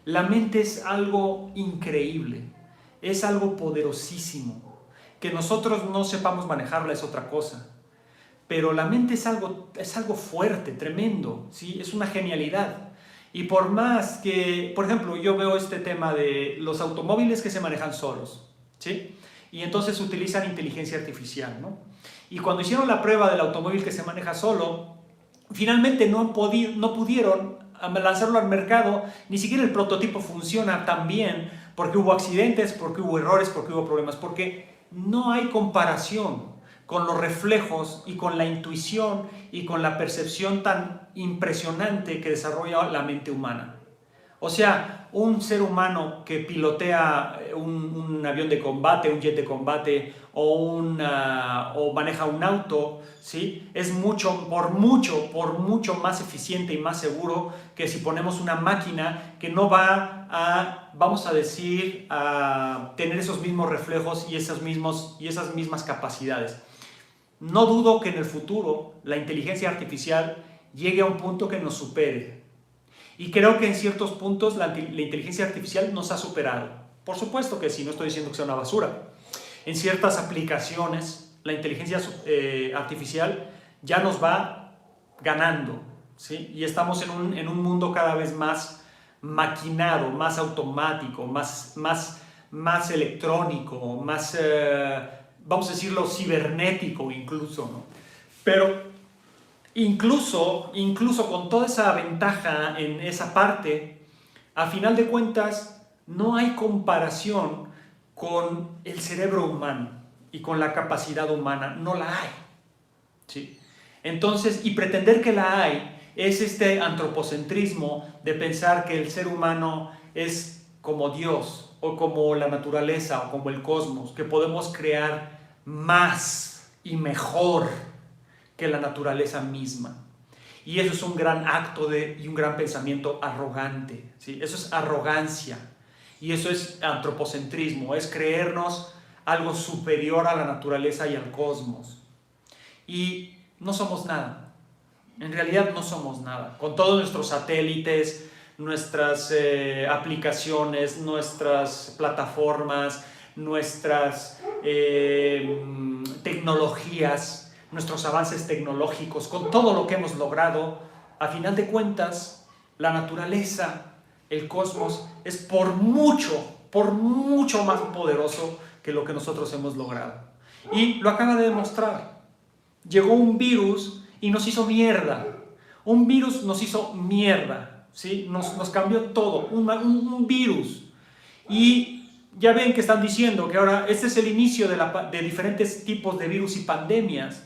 La mente es algo increíble, es algo poderosísimo. Que nosotros no sepamos manejarla es otra cosa. Pero la mente es algo fuerte, tremendo, ¿sí? Es una genialidad. Y por más que, por ejemplo, yo veo este tema de los automóviles que se manejan solos, ¿sí? Y entonces utilizan inteligencia artificial, ¿no? Y cuando hicieron la prueba del automóvil que se maneja solo, finalmente no pudieron lanzarlo al mercado, ni siquiera el prototipo funciona tan bien, porque hubo accidentes, porque hubo errores, porque hubo problemas, porque no hay comparación con los reflejos y con la intuición y con la percepción tan impresionante que desarrolla la mente humana. O sea, un ser humano que pilotea un avión de combate, un jet de combate o maneja un auto, ¿sí? Es por mucho más eficiente y más seguro que si ponemos una máquina que no va a, vamos a decir, a tener esos mismos reflejos y esas mismas capacidades. No dudo que en el futuro la inteligencia artificial llegue a un punto que nos supere. Y creo que en ciertos puntos la inteligencia artificial nos ha superado. Por supuesto que sí, no estoy diciendo que sea una basura. En ciertas aplicaciones, la inteligencia artificial ya nos va ganando, ¿sí? Y estamos en un mundo cada vez más maquinado, más automático, más electrónico, más, vamos a decirlo, cibernético incluso, ¿no? Pero incluso con toda esa ventaja en esa parte, a final de cuentas no hay comparación con el cerebro humano y con la capacidad humana, no la hay, ¿sí? Entonces, y pretender que la hay es este antropocentrismo de pensar que el ser humano es como Dios o como la naturaleza o como el cosmos, que podemos crear más y mejor que la naturaleza misma. Y eso es un gran acto y un gran pensamiento arrogante, ¿sí? Eso es arrogancia y eso es antropocentrismo, es creernos algo superior a la naturaleza y al cosmos. Y no somos nada, en realidad no somos nada. Con todos nuestros satélites, nuestras aplicaciones, nuestras plataformas, nuestras tecnologías, nuestros avances tecnológicos, con todo lo que hemos logrado, A final de cuentas, la naturaleza, el cosmos, es por mucho más poderoso que lo que nosotros hemos logrado. Y lo acaba de demostrar. Llegó un virus y nos hizo mierda. Un virus nos hizo mierda, ¿sí? Nos cambió todo, un virus. Y ya ven que están diciendo que ahora este es el inicio de diferentes tipos de virus y pandemias.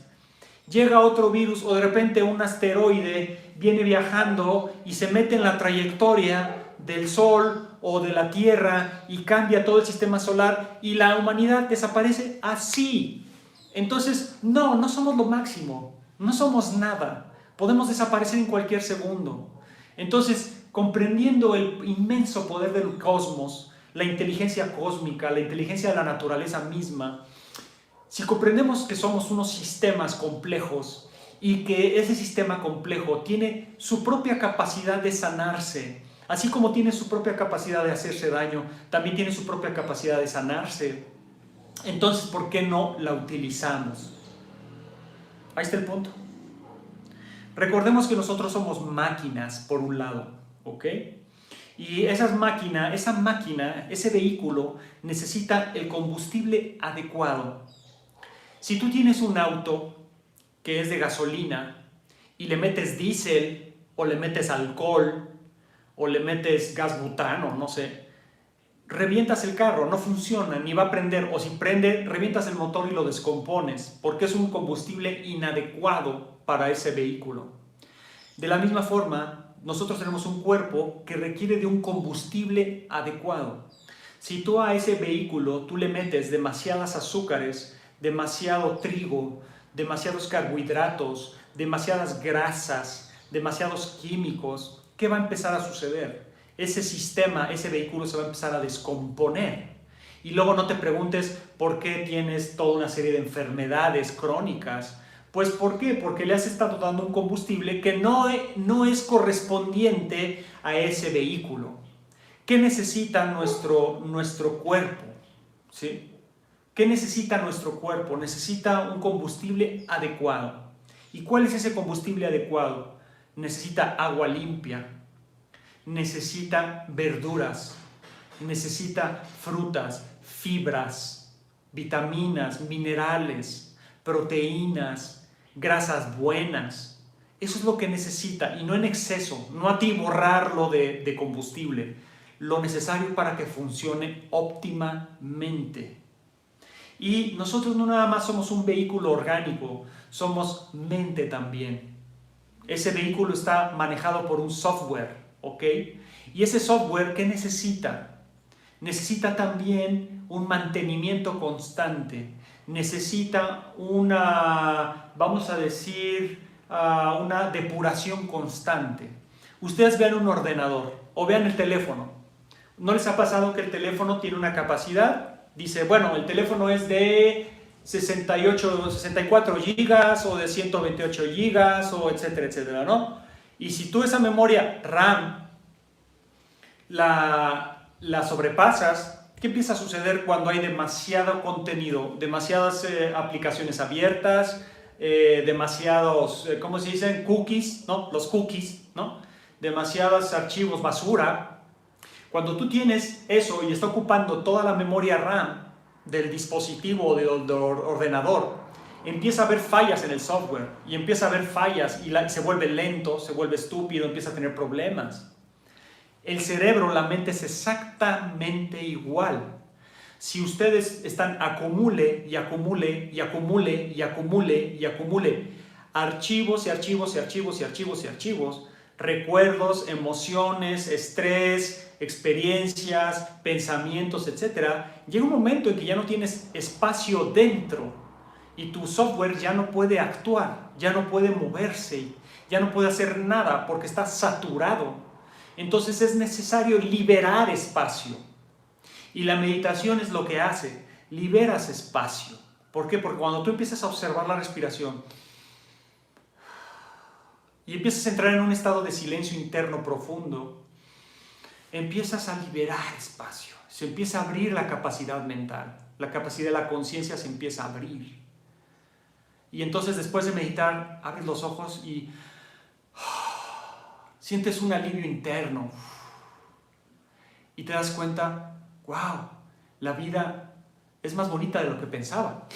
Llega otro virus o de repente un asteroide viene viajando y se mete en la trayectoria del Sol o de la Tierra y cambia todo el sistema solar y la humanidad desaparece así. Entonces, no somos lo máximo, no somos nada, podemos desaparecer en cualquier segundo. Entonces, comprendiendo el inmenso poder del cosmos, la inteligencia cósmica, la inteligencia de la naturaleza misma, si comprendemos que somos unos sistemas complejos y que ese sistema complejo tiene su propia capacidad de sanarse, así como tiene su propia capacidad de hacerse daño, también tiene su propia capacidad de sanarse, entonces, ¿por qué no la utilizamos? Ahí está el punto. Recordemos que nosotros somos máquinas, por un lado, ¿ok? Y esa máquina, ese vehículo, necesita el combustible adecuado. Si tú tienes un auto que es de gasolina y le metes diésel, o le metes alcohol, o le metes gas butano, no sé, revientas el carro, no funciona, ni va a prender, o si prende, revientas el motor y lo descompones, porque es un combustible inadecuado para ese vehículo. De la misma forma, nosotros tenemos un cuerpo que requiere de un combustible adecuado. Si tú a ese vehículo tú le metes demasiadas azúcares, demasiado trigo, demasiados carbohidratos, demasiadas grasas, demasiados químicos, ¿qué va a empezar a suceder? Ese sistema, ese vehículo se va a empezar a descomponer. Y luego no te preguntes por qué tienes toda una serie de enfermedades crónicas. Pues ¿por qué? Porque le has estado dando un combustible que no es correspondiente a ese vehículo. ¿Qué necesita nuestro cuerpo? ¿Sí? ¿Qué necesita nuestro cuerpo? Necesita un combustible adecuado. ¿Y cuál es ese combustible adecuado? Necesita agua limpia, necesita verduras, necesita frutas, fibras, vitaminas, minerales, proteínas, grasas buenas. Eso es lo que necesita, y no en exceso, no atiborrarlo de combustible, lo necesario para que funcione óptimamente. Y nosotros no nada más somos un vehículo orgánico, somos mente también. Ese vehículo está manejado por un software, ¿ok? Y ese software, ¿qué necesita? Necesita también un mantenimiento constante, necesita vamos a decir, una depuración constante. Ustedes vean un ordenador o vean el teléfono. ¿No les ha pasado que el teléfono tiene una capacidad? Dice, bueno, el teléfono es de 64 gigas o de 128 gigas o etcétera, etcétera, ¿no? Y si tú esa memoria RAM la sobrepasas, ¿qué empieza a suceder cuando hay demasiado contenido, demasiadas aplicaciones abiertas, demasiados, ¿cómo se dicen? Cookies, ¿no? Los cookies, ¿no? Demasiados archivos basura. Cuando tú tienes eso y está ocupando toda la memoria RAM del dispositivo o del ordenador, empieza a haber fallas en el software y empieza a haber fallas y se vuelve lento, se vuelve estúpido, empieza a tener problemas. El cerebro, la mente es exactamente igual. Si ustedes están acumule y acumule y acumule y acumule y acumule archivos y archivos y archivos y archivos y archivos, recuerdos, emociones, estrés, experiencias, pensamientos, etc., llega un momento en que ya no tienes espacio dentro y tu software ya no puede actuar, ya no puede moverse, ya no puede hacer nada porque está saturado. Entonces es necesario liberar espacio. Y la meditación es lo que hace, liberas espacio. ¿Por qué? Porque cuando tú empiezas a observar la respiración y empiezas a entrar en un estado de silencio interno profundo, empiezas a liberar espacio, se empieza a abrir la capacidad mental, la capacidad de la conciencia se empieza a abrir. Y entonces después de meditar, abres los ojos y sientes un alivio interno y te das cuenta, wow, la vida es más bonita de lo que pensaba.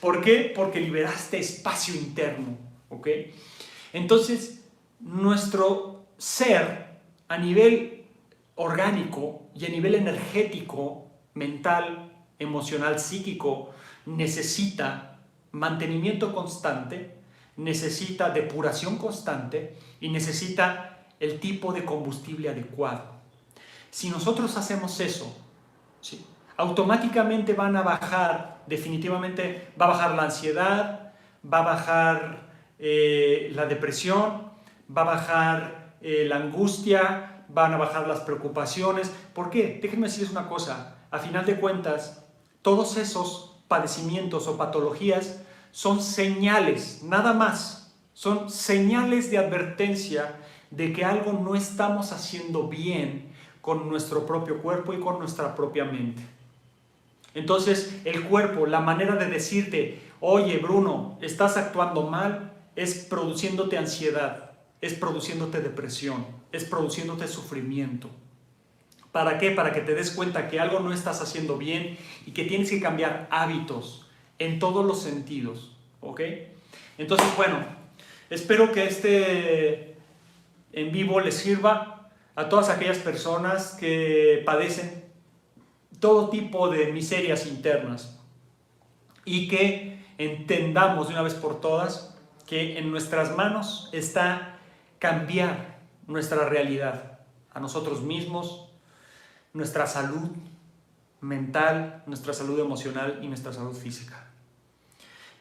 ¿Por qué? Porque liberaste espacio interno, ¿ok? Entonces, nuestro ser a nivel orgánico y a nivel energético, mental, emocional, psíquico, necesita mantenimiento constante, necesita depuración constante y necesita el tipo de combustible adecuado. Si nosotros hacemos eso, ¿sí?, automáticamente van a bajar, definitivamente va a bajar la ansiedad, va a bajar la depresión, va a bajar la angustia, van a bajar las preocupaciones. ¿Por qué? Déjenme decirles una cosa, a final de cuentas, todos esos padecimientos o patologías son señales, nada más, son señales de advertencia de que algo no estamos haciendo bien con nuestro propio cuerpo y con nuestra propia mente. Entonces, el cuerpo, la manera de decirte, oye Bruno, estás actuando mal, es produciéndote ansiedad, es produciéndote depresión, es produciéndote sufrimiento. ¿Para qué? Para que te des cuenta que algo no estás haciendo bien y que tienes que cambiar hábitos en todos los sentidos, ¿ok? Entonces, bueno, espero que este en vivo les sirva a todas aquellas personas que padecen todo tipo de miserias internas y que entendamos de una vez por todas que en nuestras manos está cambiar nuestra realidad, a nosotros mismos, nuestra salud mental, nuestra salud emocional y nuestra salud física.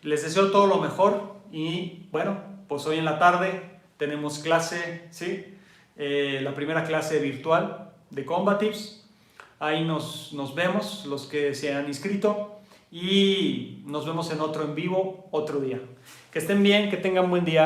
Les deseo todo lo mejor y bueno, pues hoy en la tarde tenemos clase, ¿sí? La primera clase virtual de Combatives. Ahí nos vemos, los que se han inscrito, y nos vemos en otro en vivo otro día. Que estén bien, que tengan buen día.